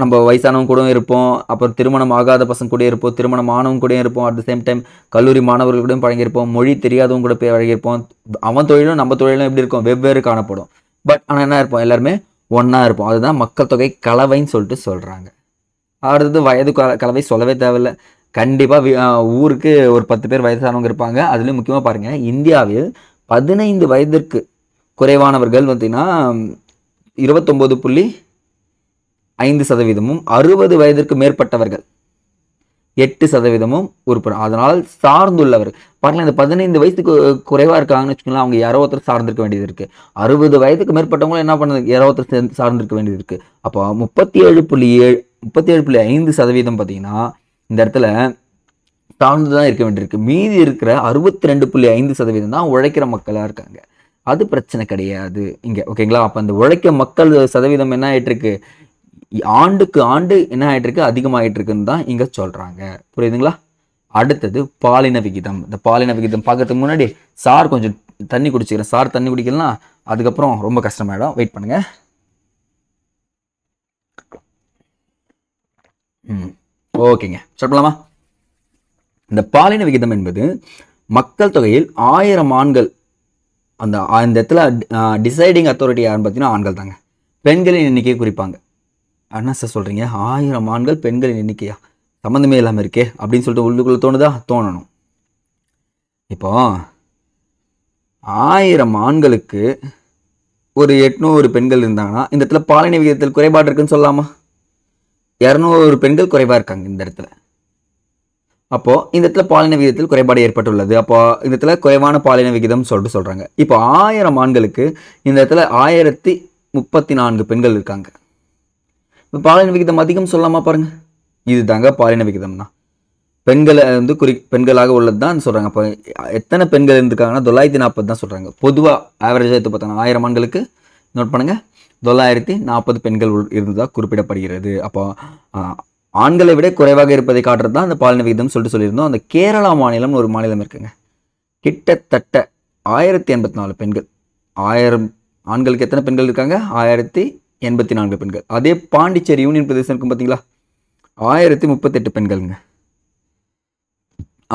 நம்ம வயசானவங்க கூட இருப்போம், அப்புறம் திருமணம் ஆகாத பசங்க கூட இருப்போம், திருமணம் ஆனவங்க கூட இருப்போம், அட் த சேம் டைம் கல்லூரி மாணவர்கள் கூட பழகியிருப்போம், மொழி தெரியாதவங்க கூட போய் பழகியிருப்போம். அவன் தொழிலும் நம்ம தொழிலும் எப்படி இருக்கும், வெவ்வேறு காணப்படும். பட் ஆனால் என்ன இருப்போம், எல்லாருமே ஒன்றா இருப்போம். அதுதான் மக்கள் தொகை கலவைன்னு சொல்லிட்டு சொல்கிறாங்க. அடுத்தது வயது கலவை சொல்லவே தேவையில்லை. கண்டிப்பாக ஊருக்கு ஒரு 10 பேர் வயசானவங்க இருப்பாங்க. அதுலேயும் முக்கியமாக பாருங்கள், இந்தியாவில் 15 வயதிற்கு குறைவானவர்கள் பார்த்தீங்கன்னா 29.5%, 60 வயதிற்கு மேற்பட்டவர்கள் 8% உறுப்பினர். அதனால் சார்ந்துள்ளவர் பாருங்கள், இந்த 15 வயசுக்கு குறைவாக இருக்காங்கன்னு வச்சுக்கோங்களேன், அவங்க யாரோ ஒருத்தர் சார்ந்திருக்க வேண்டியது இருக்குது. 60 வயதுக்கு மேற்பட்டவங்களும் என்ன பண்ணுது, யாரோ ஒருத்தர் சார்ந்திருக்க வேண்டியது இருக்குது. அப்போ 37.5% பார்த்தீங்கன்னா இந்த இடத்துல சார்ந்து தான் இருக்க வேண்டியிருக்கு. மீதி இருக்கிற 62.5% தான் உழைக்கிற மக்களாக இருக்காங்க. அது பிரச்சனை கிடையாது இங்கே, ஓகேங்களா? அப்போ அந்த உழைக்க மக்கள் சதவீதம் என்ன ஆகிட்டு இருக்கு, ஆண்டுக்கு ஆண்டு என்ன ஆகிட்டு இருக்கு, அதிகமாகிட்டு இருக்குன்னு தான் இங்கே சொல்கிறாங்க. புரியுதுங்களா? அடுத்தது பாலின விகிதம். இந்த பாலின விகிதம் பார்க்கறதுக்கு முன்னாடி சார் கொஞ்சம் தண்ணி குடிச்சிக்கிறேன். சார் தண்ணி குடிக்கலாம், அதுக்கப்புறம் ரொம்ப கஷ்டமாயிடும். வெயிட் பண்ணுங்க. ஓகேங்க, சொல்லலாமா? இந்த பாலின விகிதம் என்பது மக்கள் தொகையில் 1000 ஆண்கள், அந்த இடத்துல டிசைடிங் அத்தாரிட்டி யாருன்னு பார்த்தீங்கன்னா ஆண்கள் தாங்க. பெண்களின் எண்ணிக்கையை குறிப்பாங்க. என்ன சார் சொல்கிறீங்க, 1000 ஆண்கள் பெண்களின் எண்ணிக்கையா, சம்மந்தமே இல்லாமல் இருக்கே அப்படின்னு சொல்லிட்டு உள்ளுக்குள்ளே தோணுதா? தோணணும். இப்போ 1000 ஆண்களுக்கு ஒரு 800 பெண்கள் இருந்தாங்கன்னா இந்த இடத்துல பாலின விகிதத்தில் குறைபாடு இருக்குன்னு சொல்லலாமா? 200 பெண்கள் குறைவாக இருக்காங்க இந்த இடத்துல. அப்போது இந்த இடத்துல பாலின விகிதத்தில் குறைபாடு ஏற்பட்டுள்ளது. அப்போ இந்த இடத்துல குறைவான பாலின விகிதம் சொல்லிட்டு சொல்கிறாங்க. இப்போ 1000 ஆண்களுக்கு இந்த இடத்துல 1034 பெண்கள் இருக்காங்க. இப்போ பாலின விகிதம் அதிகம் சொல்லலாமா பாருங்க. இது தாங்க பாலின விகிதம் தான். பெண்களை வந்து பெண்களாக உள்ளது தான் சொல்கிறாங்க. அப்போ எத்தனை பெண்கள் இருந்திருக்காங்கன்னா 940 தான் சொல்கிறாங்க. பொதுவாக ஆவரேஜாக எடுத்து பார்த்தாங்க 1000 ஆண்களுக்கு நோட் பண்ணுங்கள் 940 பெண்கள் இருந்ததாக குறிப்பிடப்படுகிறது. அப்போ ஆண்களை விட குறைவாக இருப்பதை காட்டுறது தான் அந்த பாலின விகிதம் சொல்லிட்டு சொல்லியிருந்தோம். அந்த கேரளா மாநிலம்னு ஒரு மாநிலம் இருக்குங்க, கிட்டத்தட்ட 1084 பெண்கள். 1000 ஆண்களுக்கு எத்தனை பெண்கள் இருக்காங்க, 1084 பெண்கள். அதே பாண்டிச்சேரி யூனியன் பிரதேசம் இருக்கும் பார்த்தீங்களா, 1038 பெண்கள்ங்க.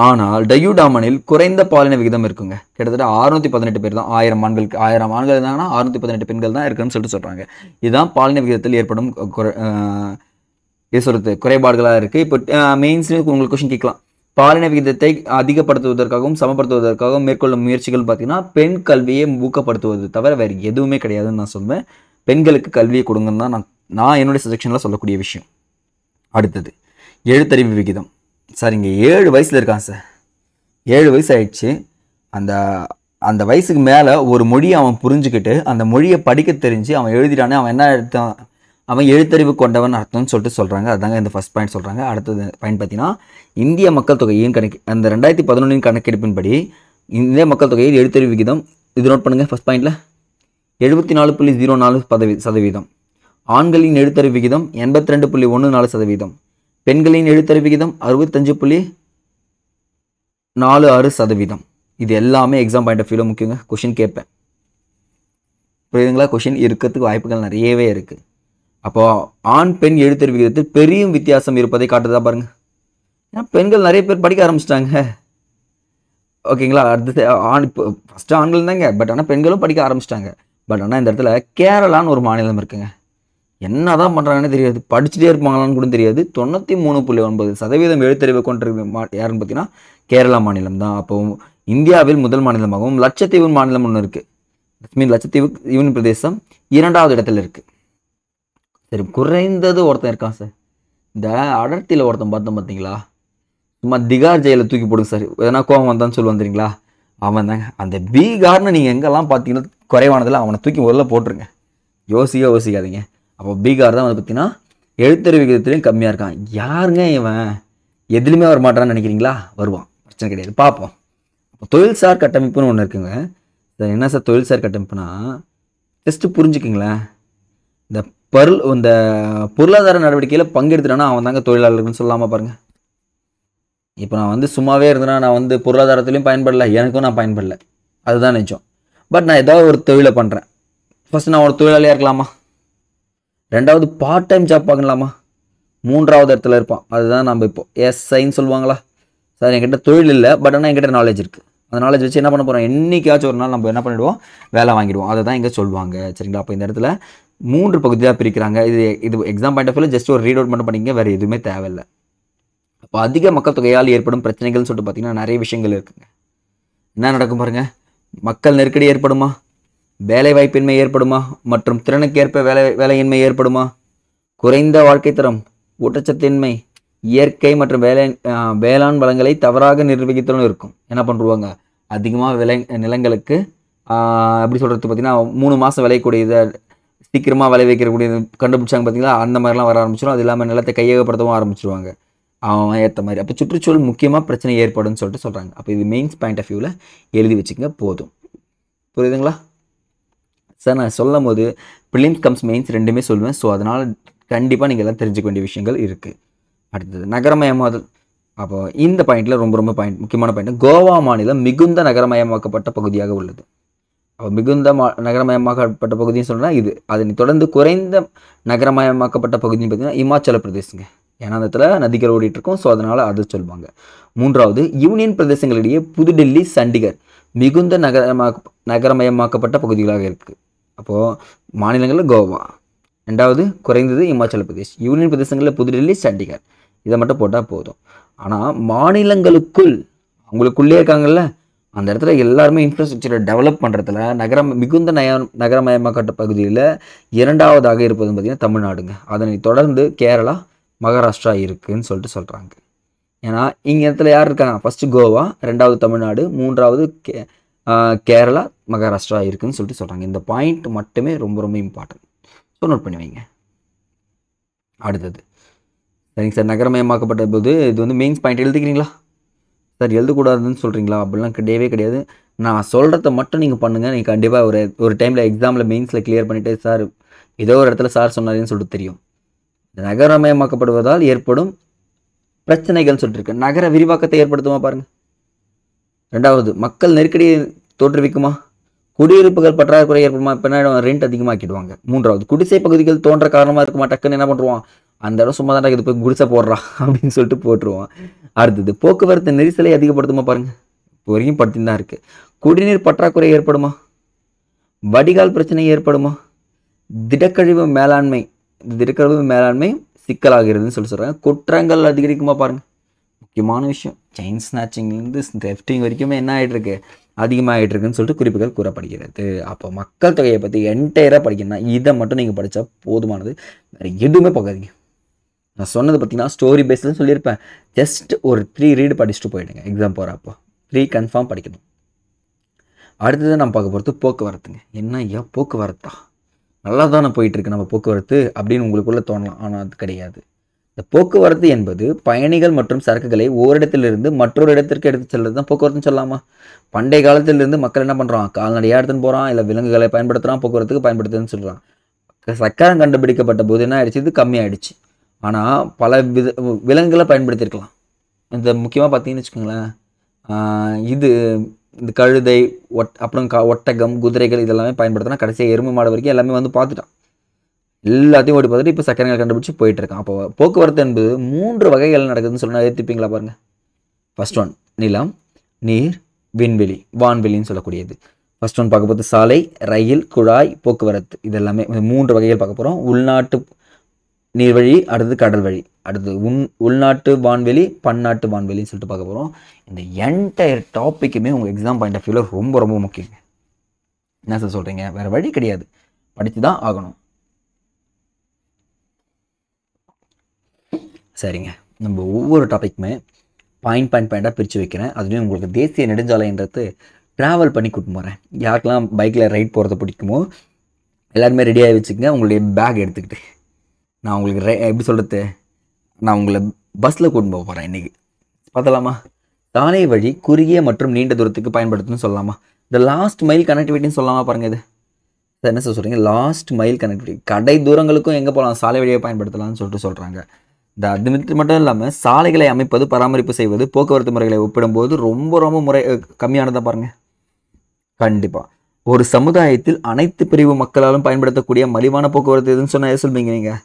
ஆனால் டையூடாமனில் குறைந்த பாலின விகிதம் இருக்குங்க. கிட்டத்தட்ட 618 பேர் தான். 1000 ஆண்கள் இருந்தாங்கன்னா 618 பெண்கள் தான் இருக்குன்னு சொல்லிட்டு சொல்கிறாங்க. இதுதான் பாலின விகிதத்தில் ஏற்படும் குறைபாடுகளாக இருக்குது. இப்போ மெயின்ஸ்னு உங்களுக்கு கொஸ்டின் கேட்கலாம். பாலின விகிதத்தை அதிகப்படுத்துவதற்காகவும் சமப்படுத்துவதற்காகவும் மேற்கொள்ளும் முயற்சிகள் பார்த்தீங்கன்னா பெண் கல்வியை ஊக்கப்படுத்துவது தவிர வேறு எதுவுமே கிடையாதுன்னு நான் சொல்வேன். பெண்களுக்கு கல்வியை கொடுங்கன்னு தான் நான் என்னுடைய சஜெக்ஷனில் சொல்லக்கூடிய விஷயம். அடுத்தது எழுத்தறிவு விகிதம். சார் இங்கே 7 வயசில் இருக்கான் சார். 7 வயசு ஆயிடுச்சு. அந்த வயசுக்கு மேலே ஒரு மொழியை அவன் புரிஞ்சுக்கிட்டு அந்த மொழியை படிக்க தெரிஞ்சு அவன் எழுதிட்டானே, அவன் என்ன அர்த்தம், அவன் எழுத்தறிவு கொண்டவன் அர்த்தம்னு சொல்லிட்டு சொல்கிறாங்க. அதுதாங்க இந்த ஃபர்ஸ்ட் பாயிண்ட் சொல்கிறாங்க. அடுத்தது பாயிண்ட் பார்த்தீங்கன்னா இந்திய மக்கள் தொகையின் அந்த 2011 கணக்கெடுப்பின்படி இந்திய மக்கள் தொகையில் எழுத்தறிவு விகிதம் இது நோட் பண்ணுங்கள். ஃபர்ஸ்ட் பாயிண்டில் 74.04%. ஆண்களின் எழுத்தறிவு விகிதம் 82.14%. பெண்களின் எழுத்தறிவு விகிதம் 65.46%. இது எல்லாமே எக்ஸாம் பாயிண்ட் ஆஃப் வியூவில் முக்கியங்க. கொஷின் கேட்பேன், புரியுதுங்களா? கொஷின் இருக்கிறதுக்கு வாய்ப்புகள் நிறையவே இருக்குது. அப்போது ஆண் பெண் எழுத்தறிவு விகிதத்தில் பெரிய வித்தியாசம் இருப்பதை காட்டுதா பாருங்கள். ஏன்னா பெண்கள் நிறைய பேர் படிக்க ஆரம்பிச்சிட்டாங்க, ஓகேங்களா? அடுத்தது இப்போ ஃபஸ்ட்டு ஆண்கள் தாங்க, பட் ஆனால் பெண்களும் படிக்க ஆரம்பிச்சிட்டாங்க. பட் ஆனால் இந்த இடத்துல கேரளான்னு ஒரு மாநிலம் இருக்குங்க. என்ன தான் பண்ணுறாங்கன்னு தெரியாது, படிச்சுட்டே இருப்பாங்களான்னு கூட தெரியாது. 93.9% எழுத்தறிவை கொண்டிருக்க யாருன்னு பார்த்தீங்கன்னா கேரளா மாநிலம் தான். அப்போது இந்தியாவில் முதல் மாநிலமாகவும் லட்சத்தீவு மாநிலம் ஒன்று இருக்குது. லட்சத்தீவு யூனியன் பிரதேசம் 2வது இடத்துல இருக்குது. சரி, குறைந்தது ஒருத்தன் இருக்கான் சார். இந்த அடர்த்தியில் ஒருத்தன் பார்த்தோம் பார்த்தீங்களா, சும்மா திகார் ஜெயிலில் தூக்கி போடுங்க சார், எதனா கோவம் வந்தான்னு சொல்லுவான் தெரியுங்களா, அவன் தாங்க. அந்த பீகார்னு நீங்கள் எங்கெல்லாம் பார்த்தீங்கன்னா குறைவானதில் அவனை தூக்கி முதல்ல போட்டுருங்க, யோசிக்காதீங்க. அப்போ பீகார் தான் வந்து பார்த்தீங்கன்னா எழுத்தறிவு விகிதத்துலேயும் கம்மியாக இருக்கான். யாருங்க இவன், எதுலையுமே வர மாட்டான்னு நினைக்கிறீங்களா? வருவான், பிரச்சனை கிடையாது, பார்ப்போம். அப்போ தொழில்சார் கட்டமைப்புன்னு ஒன்று இருக்குங்க சார். என்ன சார் தொழில்சார் கட்டமைப்புனா, ஜஸ்ட்டு புரிஞ்சுக்கிங்களேன். இந்த பொருளாதார நடவடிக்கையில் பங்கெடுத்துட்டானா அவன் தாங்க தொழிலாளர்கள்னு சொல்லாமல் பாருங்கள். இப்போ நான் வந்து சும்மாவே இருந்தேன்னா நான் வந்து பொருளாதாரத்துலையும் பயன்படலை, எனக்கும் நான் பயன்படலை, அதுதான் நிஜம். பட் நான் ஏதாவது ஒரு தொழிலை பண்ணுறேன். ஃபஸ்ட் நான் ஒரு தொழிலாளியாக இருக்கலாமா, 2வது பார்ட் டைம் ஜாப் பார்க்கலாமா, 3வது இடத்துல இருப்பான். அதுதான் நம்ம இப்போ எஸ்ஐன்னு சொல்லுவாங்களா. சார் என்கிட்ட தொழில் இல்லை, பட் ஆனால் என்கிட்ட நாலேஜ் இருக்குது. அந்த நாலேஜ் வச்சு என்ன பண்ண போகிறோம், என்றைக்காச்சும் ஒரு நாள் நம்ம என்ன பண்ணிவிடுவோம், வேலை வாங்கிடுவோம். அதை தான் இங்கே சொல்லுவாங்க, சரிங்களா? அப்போ இந்த இடத்துல 3 பகுதியாக பிரிக்கிறாங்க. இது எக்ஸாம் பாயிண்ட் ஆஃப் வியூவில் ஜஸ்ட் ஒரு ரீட் அவுட் மட்டும் பண்ணிங்க, வேறு எதுவுமே தேவையில்லை. அப்போ அதிக மக்கள் தொகையால் ஏற்படும் பிரச்சனைகள்னு சொல்லிட்டு பார்த்தீங்கன்னா நிறைய விஷயங்கள் இருக்குங்க. என்ன நடக்கும் பாருங்கள். மக்கள் நெருக்கடி ஏற்படுமா, வேலை வாய்ப்பின்மை ஏற்படுமா, மற்றும் திறனுக்கேற்ப வேலையின்மை ஏற்படுமா, குறைந்த வாழ்க்கை தரம், ஊட்டச்சத்தின்மை, இயற்கை மற்றும் வேளாண் வளங்களை தவறாக நிர்வகித்தலும் இருக்கும். என்ன பண்ணுவாங்க, அதிகமாக நிலங்களுக்கு எப்படி சொல்கிறது பார்த்தீங்கன்னா 3 மாதம் விளையக்கூடியதை சீக்கிரமாக விளை வைக்கக்கூடியது கண்டுபிடிச்சாங்க பார்த்தீங்களா, அந்த மாதிரிலாம் வர ஆரம்பிச்சிடும். அது இல்லாமல் நிலத்தை கையகப்படுத்தவும் ஆரம்பிச்சிருவாங்க அவன் ஏற்ற மாதிரி. அப்போ சுற்றுச்சூழல் முக்கியமாக பிரச்சனை ஏற்படும்னு சொல்லிட்டு சொல்கிறாங்க. அப்போ இது மெயின்ஸ் பாயிண்ட் ஆஃப் வியூவில் எழுதி வச்சுங்க போதும், புரியுதுங்களா சார்? நான் சொல்லும் போது ப்ரிலிம்ஸ் கம்ஸ் மெயின்ஸ் ரெண்டுமே சொல்லுவேன். ஸோ அதனால் கண்டிப்பாக நீங்கள் எல்லாம் தெரிஞ்சுக்க வேண்டிய விஷயங்கள் இருக்குது. அடுத்தது நகரமயமாதல். அப்போ இந்த பாயிண்டில் ரொம்ப முக்கியமான பாயிண்ட், கோவா மாநிலம் மிகுந்த நகரமயமாக்கப்பட்ட பகுதியாக உள்ளது. அப்போ மிகுந்த நகரமயமாக்கப்பட்ட பகுதின்னு சொன்னால் இது. அதனை தொடர்ந்து குறைந்த நகரமயமாக்கப்பட்ட பகுதின்னு பார்த்தீங்கன்னா இமாச்சல பிரதேசங்க. ஏன்னா அந்த இடத்துல நதிகள் ஓடிட்டு இருக்கும், ஸோ அதனால் அது சொல்லுவாங்க. 3வது யூனியன் பிரதேசங்களிடையே புதுடெல்லி, சண்டிகர் மிகுந்த நகரமயமாக்கப்பட்ட பகுதிகளாக இருக்குது. அப்போது மாநிலங்களில் கோவா, 2வது குறைந்தது இமாச்சல பிரதேஷ், யூனியன் பிரதேசங்களில் புதுடெல்லி, சண்டிகர். இதை மட்டும் போட்டால் போதும். ஆனால் மாநிலங்களுக்குள் அவங்களுக்குள்ளே இருக்காங்கல்ல, அந்த இடத்துல எல்லாருமே இன்ஃப்ராஸ்ட்ரக்சரை டெவலப் பண்ணுறதுல மிகுந்த நகரமயமாக்கப்பட்ட பகுதியில் 2வதாக இருப்பதுன்னு பார்த்தீங்கன்னா தமிழ்நாடுங்க. அதனை தொடர்ந்து கேரளா, மகாராஷ்டிரா இருக்குதுன்னு சொல்லிட்டு சொல்கிறாங்க. ஏன்னா இங்கே இடத்துல யார் இருக்காங்க, ஃபஸ்ட்டு கோவா, 2வது தமிழ்நாடு, 3வது கேரளா, மகாராஷ்டிரா இருக்குதுன்னு சொல்லிட்டு சொல்கிறாங்க. இந்த பாயிண்ட் மட்டுமே ரொம்ப இம்பார்ட்டன்ட். ஸோ நோட் பண்ணி வைங்க. அடுத்தது சரிங்க சார், நகரமயமாக்கப்பட்ட போது இது வந்து மெயின்ஸ் பாயிண்ட் எழுதிக்கிறீங்களா சார்? எழுதக்கூடாதுன்னு சொல்கிறீங்களா? அப்படிலாம் கிடையவே. நான் சொல்கிறத மட்டும் நீங்கள் பண்ணுங்கள். நீங்கள் கண்டிப்பாக ஒரு டைமில் எக்ஸாமில் மெயின்ஸில் கிளியர் பண்ணிவிட்டு சார் ஏதோ ஒரு இடத்துல சார் சொன்னாருன்னு சொல்லிட்டு தெரியும். நகரமயமாக்கப்படுவதால் ஏற்படும் பிரச்சனைகள் சொல்லிட்டு இருக்கு. நகர விரிவாக்கத்தை ஏற்படுத்துமா பாருங்கள். 2வது மக்கள் நெருக்கடியை தோற்றுவிக்குமா, குடியிருப்புகள் பற்றாக்குறை ஏற்படுமா, பின்னாடி ரெண்ட் அதிகமாக்கிடுவாங்க. 3வது குடிசை பகுதிகள் தோன்ற காரணமாக இருக்குமா, டக்குன்னு என்ன பண்ணுவான், அந்த இடம் சும்மா தான் இது போய் குடிசை போடுறா அப்படின்னு சொல்லிட்டு போட்டுருவான். அடுத்தது போக்குவரத்து நெரிசலை அதிகப்படுத்துமா பாருங்க, இப்போ வரைக்கும் படுத்தின்னு தான் இருக்கு. குடிநீர் பற்றாக்குறை ஏற்படுமா, வடிகால் பிரச்சனை ஏற்படுமா, திடக்கழிவு மேலாண்மை சிக்கலாகிறதுன்னு சொல்லி சொல்றாங்க. குற்றங்கள் அதிகரிக்குமா பாருங்க, முக்கியமான விஷயம். செயின் ஸ்நாச்சிங்லேருந்து தெஃப்டிங் வரைக்குமே என்ன ஆகிட்டு இருக்கு, அதிகமாகிட்டு இருக்குன்னு சொல்லிட்டு குறிப்புகள் கூறப்படுகிறது. அப்போ மக்கள் தொகையை பற்றி என்டையராக படிக்கணும்னா இதை மட்டும் நீங்கள் படித்தா போதுமானது, வேறு எதுவுமே பார்க்காதீங்க. நான் சொன்னது பார்த்தீங்கன்னா ஸ்டோரி பேஸில் சொல்லியிருப்பேன். ஜஸ்ட் ஒரு 3 ரீடு படிச்சுட்டு போயிடுங்க. எக்ஸாம் போகிறப்போ 3 கன்ஃபார்ம் படிக்கணும். அடுத்தது நம்ம பார்க்க போகிறது போக்குவரத்துங்க. என்ன ஐயா போக்குவரத்தா, நல்லா தானே போயிட்டுருக்கு நம்ம போக்குவரத்து அப்படின்னு உங்களுக்குள்ளே தோணலாம். ஆனால் அது கிடையாது. இந்த போக்குவரத்து என்பது பயணிகள் மற்றும் சரக்குகளை ஓரிடத்திலிருந்து மற்றொரு இடத்திற்கு எடுத்து செல்வது தான் போக்குவரத்துன்னு சொல்லலாமா. பண்டைய காலத்திலிருந்து மக்கள் என்ன பண்ணுறான், கால்நடையாக எடுத்துன்னு போகிறான், இல்லை விலங்குகளை பயன்படுத்துகிறான், போக்குவரத்துக்கு பயன்படுத்துன்னு சொல்கிறான். சக்கரம் கண்டுபிடிக்கப்பட்ட போது என்ன ஆயிடுச்சு, இது கம்மியாயிடுச்சு. ஆனால் பல விலங்குகளை பயன்படுத்தியிருக்கலாம். இந்த முக்கியமாக பார்த்தீங்கன்னு வச்சுக்கோங்களேன், இந்த கழுதை, அப்புறம் ஒட்டகம், குதிரைகள் இதெல்லாமே பயன்படுத்தினா கடைசியாக எருமை மாடு வரைக்கும் எல்லாமே வந்து பார்த்துட்டான். எல்லாத்தையும் ஓடி பார்த்துட்டு இப்போ சக்கரங்கள் கண்டுபிடிச்சி போயிட்டு இருக்கான். அப்போ போக்குவரத்து என்பது 3 வகைகள் நடக்குதுன்னு சொன்னால் ஏற்றுப்பீங்களா பாருங்க. ஃபர்ஸ்ட் ஒன் நிலம், நீர், விண்வெளி, வான்வெளின்னு சொல்லக்கூடியது. ஃபர்ஸ்ட் ஒன் பார்க்க போது சாலை, ரயில், குழாய், போக்குவரத்து. இது எல்லாமே 3 வகைகள் பார்க்க போகிறோம். உள்நாட்டு நீர்வழி, அடுத்தது கடல் வழி, அடுத்தது உள்நாட்டு வான்வெளி, பன்னாட்டு வான்வெளின்னு சொல்லிட்டு பார்க்க போகிறோம். இந்த என்டையர் டாப்பிக்குமே உங்கள் எக்ஸாம் பாயிண்ட் ஆஃப் வியூவில் ரொம்ப ரொம்ப முக்கியங்க. என்ன சார் சொல்கிறீங்க, வேறு வழி கிடையாது, படித்து தான் ஆகணும். சரிங்க, நம்ம ஒவ்வொரு டாப்பிக்குமே பாயிண்டாக பிரித்து வைக்கிறேன். அதுலேயும் உங்களுக்கு தேசிய நெடுஞ்சாலைன்றது ட்ராவல் பண்ணி கூட்டின்னு போகிறேன். யாருக்கெல்லாம் பைக்கில் ரைட் போகிறத பிடிக்குமோ எல்லாருமே ரெடியாகி வச்சுக்கோங்க. உங்களுடைய பேக் எடுத்துக்கிட்டு நான் உங்களுக்கு எப்படி சொல்கிறது, நான் உங்களை பஸ்ஸில் கூட்டின்னு போக போகிறேன் இன்றைக்கி. பார்த்தலாமா, சாலை வழி குறுகிய மற்றும் நீண்ட தூரத்துக்கு பயன்படுத்துன்னு சொல்லலாமா. இந்த லாஸ்ட் மைல் கனெக்டிவிட்டின்னு சொல்லலாமா பாருங்கள். இது என்ன சார் சொல்கிறீங்க, லாஸ்ட் மைல் கனெக்டிவிட்டி, கடை தூரங்களுக்கும் எங்கே போகலாம், சாலை வழியை பயன்படுத்தலாம்னு சொல்லிட்டு சொல்கிறாங்க. அது மட்டும் இல்லாமல் சாலைகளை அமைப்பது, பராமரிப்பு செய்வது, போக்குவரத்து முறைகளை ஒப்பிடும்போது ரொம்ப ரொம்ப கம்மியானதாக பாருங்கள். கண்டிப்பாக ஒரு சமுதாயத்தில் அனைத்து பிரிவு மக்களாலும் பயன்படுத்தக்கூடிய மலிவான போக்குவரத்து எதுன்னு சொன்னால் எது சொல்வீங்க நீங்கள்,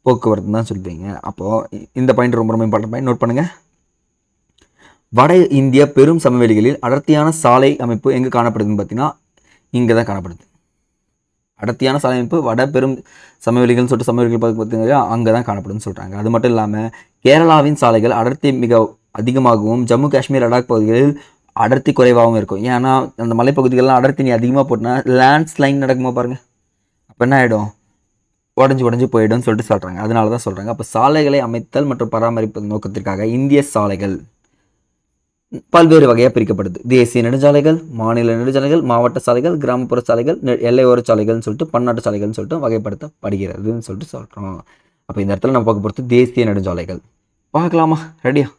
போக்குவரத்து தான் சொல்வீங்க. அப்போது இந்த பாயிண்ட் ரொம்ப ரொம்ப இம்பார்ட்டன்ட் பாயிண்ட், நோட் பண்ணுங்கள். வட இந்திய பெரும் சமவெளிகளில் அடர்த்தியான சாலை அமைப்பு எங்கே காணப்படுதுன்னு பார்த்தீங்கன்னா இங்கே தான் காணப்படுது. அடர்த்தியான சாலை அமைப்பு வட பெரும் சமவெளிகள்னு சொல்லிட்டு சமவெளிகள் பார்த்தீங்கன்னா அங்கே தான் காணப்படுதுன்னு சொல்கிறாங்க. அது மட்டும் இல்லாமல் கேரளாவின் சாலைகள் அடர்த்தி மிக அதிகமாகவும், ஜம்மு காஷ்மீர், லடாக் பகுதிகளில் அடர்த்தி குறைவாகவும் இருக்கும். ஏன்னா அந்த மலைப்பகுதிகளெலாம் அடர்த்தி நீ அதிகமாக போட்டுனா லேண்ட்ஸ்லைன் நடக்குமா பாருங்கள், அப்போ என்ன ஆகிடும், உடஞ்சி போயிடும்னு சொல்லிட்டு சொல்கிறாங்க. அதனால தான் சொல்கிறாங்க. அப்போ சாலைகளை அமைத்தல் மற்றும் பராமரிப்பது நோக்கத்திற்காக இந்திய சாலைகள் பல்வேறு வகையாக பிரிக்கப்படுது. தேசிய நெடுஞ்சாலைகள், மாநில நெடுஞ்சாலைகள், மாவட்ட சாலைகள், கிராமப்புற சாலைகள், எல்லையோர சாலைகள்னு சொல்லிட்டு, பன்னாட்டு சாலைகள்னு சொல்லிட்டு வகைப்படுத்தப்படுகிறதுன்னு சொல்லிட்டு சொல்கிறோம். அப்போ இந்த இடத்துல நம்ம பார்க்க போகிறது தேசிய நெடுஞ்சாலைகள். பார்க்கலாமா, ரெடியா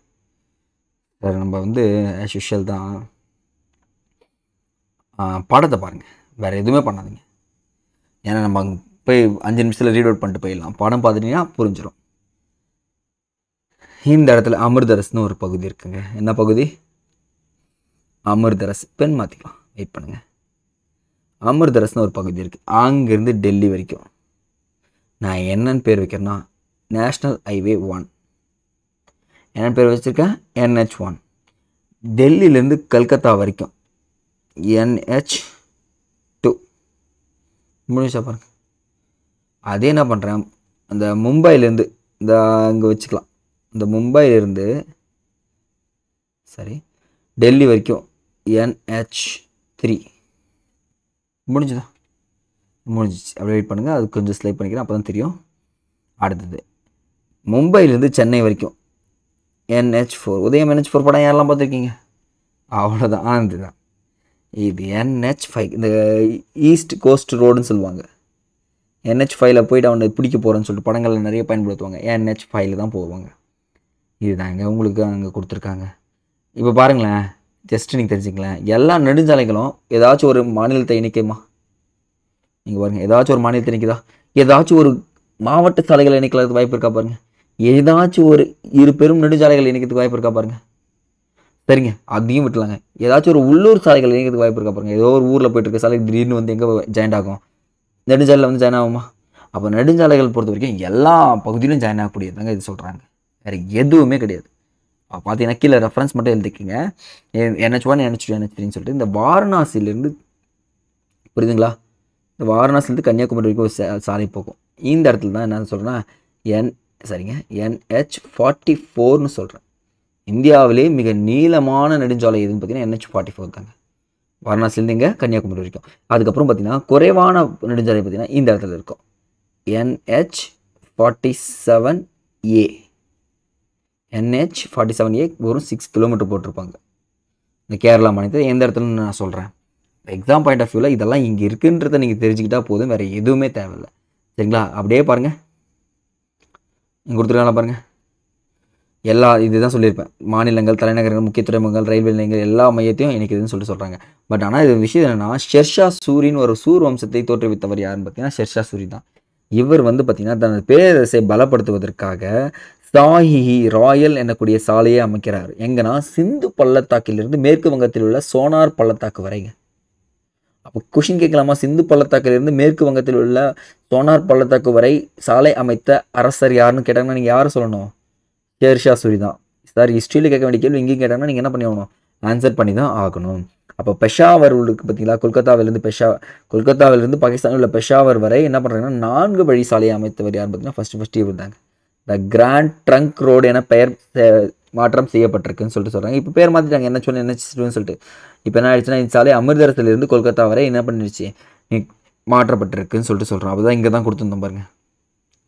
சார்? நம்ம ஆஸ் யூஷுவல் தான் படத்தை பாருங்கள், வேறு எதுவுமே பண்ணாதீங்க. ஏன்னா நம்ம போய் 5 நிமிஷத்தில் ரீட் அவுட் பண்ணிட்டு போயிடலாம். படம் பார்த்துட்டிங்கன்னா புரிஞ்சிடும். இந்த இடத்துல அமிர்தரஸ்னு ஒரு பகுதி இருக்குங்க. என்ன பகுதி, அமிர்தரஸ். பெண் மாற்றிக்கலாம், வெயிட் பண்ணுங்கள். அமிர்தரஸ்னு ஒரு பகுதி இருக்குது. அங்கேருந்து டெல்லி வரைக்கும் நான் என்னென்னு பேர் வைக்கிறேன்னா நேஷ்னல் ஹைவே 1. என்னென்னு பேர் வச்சுருக்கேன், NH1. டெல்லியிலேருந்து கல்கத்தா வரைக்கும் NH2. முடிஞ்சா பாருங்கள். அதே என்ன பண்ணுறேன், அந்த மும்பையிலேருந்து இந்த இங்கே வச்சுக்கலாம். இந்த மும்பையிலேருந்து சரி டெல்லி வரைக்கும் NH3. முடிஞ்சுதா, முடிஞ்சிச்சு. அப்படி வெயிட் பண்ணுங்கள், அது கொஞ்சம் ஸ்லைட் பண்ணிக்கிறேன், அப்போ தான் தெரியும். அடுத்தது மும்பையிலேருந்து சென்னை வரைக்கும் NH4. உதயம் NH4 படம் யாரெல்லாம் பார்த்துருக்கீங்க, அவ்வளோதான். இதுதான் இது NH5. இந்த ஈஸ்ட் கோஸ்ட் ரோடுன்னு சொல்லுவாங்க. NH5 போயிட்டு அவனை பிடிக்க போகிறேன்னு சொல்லிட்டு படங்களில் நிறைய பயன்படுத்துவாங்க. NH5 தான் போவாங்க. இதுதாங்க உங்களுக்கு அங்கே கொடுத்துருக்காங்க. இப்போ பாருங்களேன், ஜஸ்ட் நீங்கள் தெரிஞ்சுங்களேன், எல்லா நெடுஞ்சாலைகளும் ஏதாச்சும் ஒரு மாநிலத்தை இணைக்குமா? நீங்கள் பாருங்கள், ஏதாச்சும் ஒரு மாநிலத்தை இணைக்குதா? ஏதாச்சும் ஒரு மாவட்ட சாலைகளை இணைக்கிறதுக்கு வாய்ப்பு இருக்கா பாருங்கள்? ஏதாச்சும் ஒரு 2 பெரும் நெடுஞ்சாலைகள் இணைக்கிறதுக்கு வாய்ப்பு இருக்கா பாருங்கள்? சரிங்க, அதையும் விட்டுலாங்க. ஏதாச்சும் ஒரு உள்ளூர் சாலைகள் இயங்கிறதுக்கு வாய்ப்பு இருக்கா பாருங்க. ஏதோ ஒரு ஊரில் போயிட்டு இருக்க சாலை திடீர்னு வந்து எங்கே ஜாயின் ஆகும்? நெடுஞ்சாலையில் வந்து ஜாயின் ஆகுமா? அப்போ நெடுஞ்சாலைகள் பொறுத்த வரைக்கும் எல்லா பகுதியிலும் ஜாயின் ஆகக்கூடியதாங்க இது சொல்கிறாங்க. வேறு எதுவுமே கிடையாது. பார்த்தீங்கன்னா கீழே ரெஃபரன்ஸ் மட்டும் எழுதிக்கிங்க. NH1 NH2 NH3ன்னு சொல்லிட்டு இந்த வாரணாசியிலேருந்து, புரியுதுங்களா? இந்த வாரணாசிலேருந்து கன்னியாகுமரி வரைக்கும் ஒரு சாலை போகும். இந்த இடத்துல தான் என்ன சொல்கிறேன்னா NH44ன்னு சொல்கிறேன். இந்தியாவிலே மிக நீளமான நெடுஞ்சாலை எதுன்னு பார்த்தீங்கன்னா NH44 தாங்க. வாரணாசிலேருந்து இங்கே கன்னியாகுமரி வரைக்கும். அதுக்கப்புறம் பார்த்தீங்கன்னா குறைவான நெடுஞ்சாலை பார்த்தீங்கன்னா இந்த இடத்துல இருக்கும், NH47A. NH47A வெறும் 6 கிலோமீட்டர் போட்டிருப்பாங்க. இந்த கேரளா மாநிலத்தில் எந்த இடத்துலன்னு நான் சொல்கிறேன். எக்ஸாம் பாயிண்ட் ஆஃப் வியூவில் இதெல்லாம் இங்கே இருக்குன்றதை நீங்கள் தெரிஞ்சுக்கிட்டா போதும், வேறு எதுவுமே தேவையில்லை. சரிங்களா? அப்படியே பாருங்கள், இங்கே கொடுத்துருக்காங்களா பாருங்கள். எல்லா இதுதான் சொல்லியிருப்பேன். மாநிலங்கள், தலைநகரங்கள், முக்கிய துறைமுகங்கள், ரயில்வே நிலையங்கள் எல்லா மையத்தையும் இணைக்குதுன்னு சொல்லிட்டு சொல்கிறாங்க. பட் ஆனால் இது விஷயம் என்னென்னா, ஷெர்ஷா சூரின்னு ஒரு சூர் வம்சத்தை தோற்றுவித்தவர் யாருன்னு பார்த்தீங்கன்னா ஷெர்ஷா சூரி தான். இவர் வந்து பார்த்தீங்கன்னா தனது பேரரசை பலப்படுத்துவதற்காக சாஹிஹி ராயல் என்னக்கூடிய சாலையை அமைக்கிறார். எங்கன்னா சிந்து பள்ளத்தாக்கிலிருந்து மேற்கு வங்கத்தில் உள்ள சோனார் பள்ளத்தாக்கு வரைங்க. அப்போ கொஷின் கேட்கலாமா? சிந்து பள்ளத்தாக்கிலிருந்து மேற்கு வங்கத்தில் உள்ள சோனார் பள்ளத்தாக்கு வரை சாலை அமைத்த அரசர் யாருன்னு கேட்டாங்கன்னா நீங்கள் யாரை சொல்லணும்? ஷெர்ஷா சூரி தான். சார் ஹிஸ்ட்ரியில் கேட்க வேண்டிய கேள்வி இங்கேயும் கேட்டாங்கன்னா நீங்கள் என்ன பண்ணி ஆகணும்? ஆன்சர் பண்ணி தான் ஆகணும். அப்போ பெஷாவர் உள்ளுக்கு பார்த்தீங்களா, கொல்கத்தாவிலிருந்து பாகிஸ்தானில் உள்ள பெஷாவர் வரை என்ன பண்ணுறாங்கன்னா 4 வழி சாலையை அமைத்தவர் யார் பார்த்தீங்கன்னா ஃபஸ்ட்டு இவர் தாங்க. த கிராண்ட் ட்ரங்க் ரோடு என பெயர் மாற்றம் செய்யப்பட்டிருக்குன்னு சொல்லிட்டு சொல்கிறாங்க. இப்போ பேர் மாற்றிட்டாங்க, NH1 சொல்லிட்டு. இப்போ என்ன ஆயிடுச்சுன்னா இந்த சாலை அமிர்தசரத்திலிருந்து கொல்கத்தா வரை என்ன பண்ணிடுச்சு, மாற்றப்பட்டிருக்குன்னு சொல்லிட்டு சொல்கிறோம். அப்போதான் இங்கே தான் கொடுத்துருந்தோம் பாருங்க.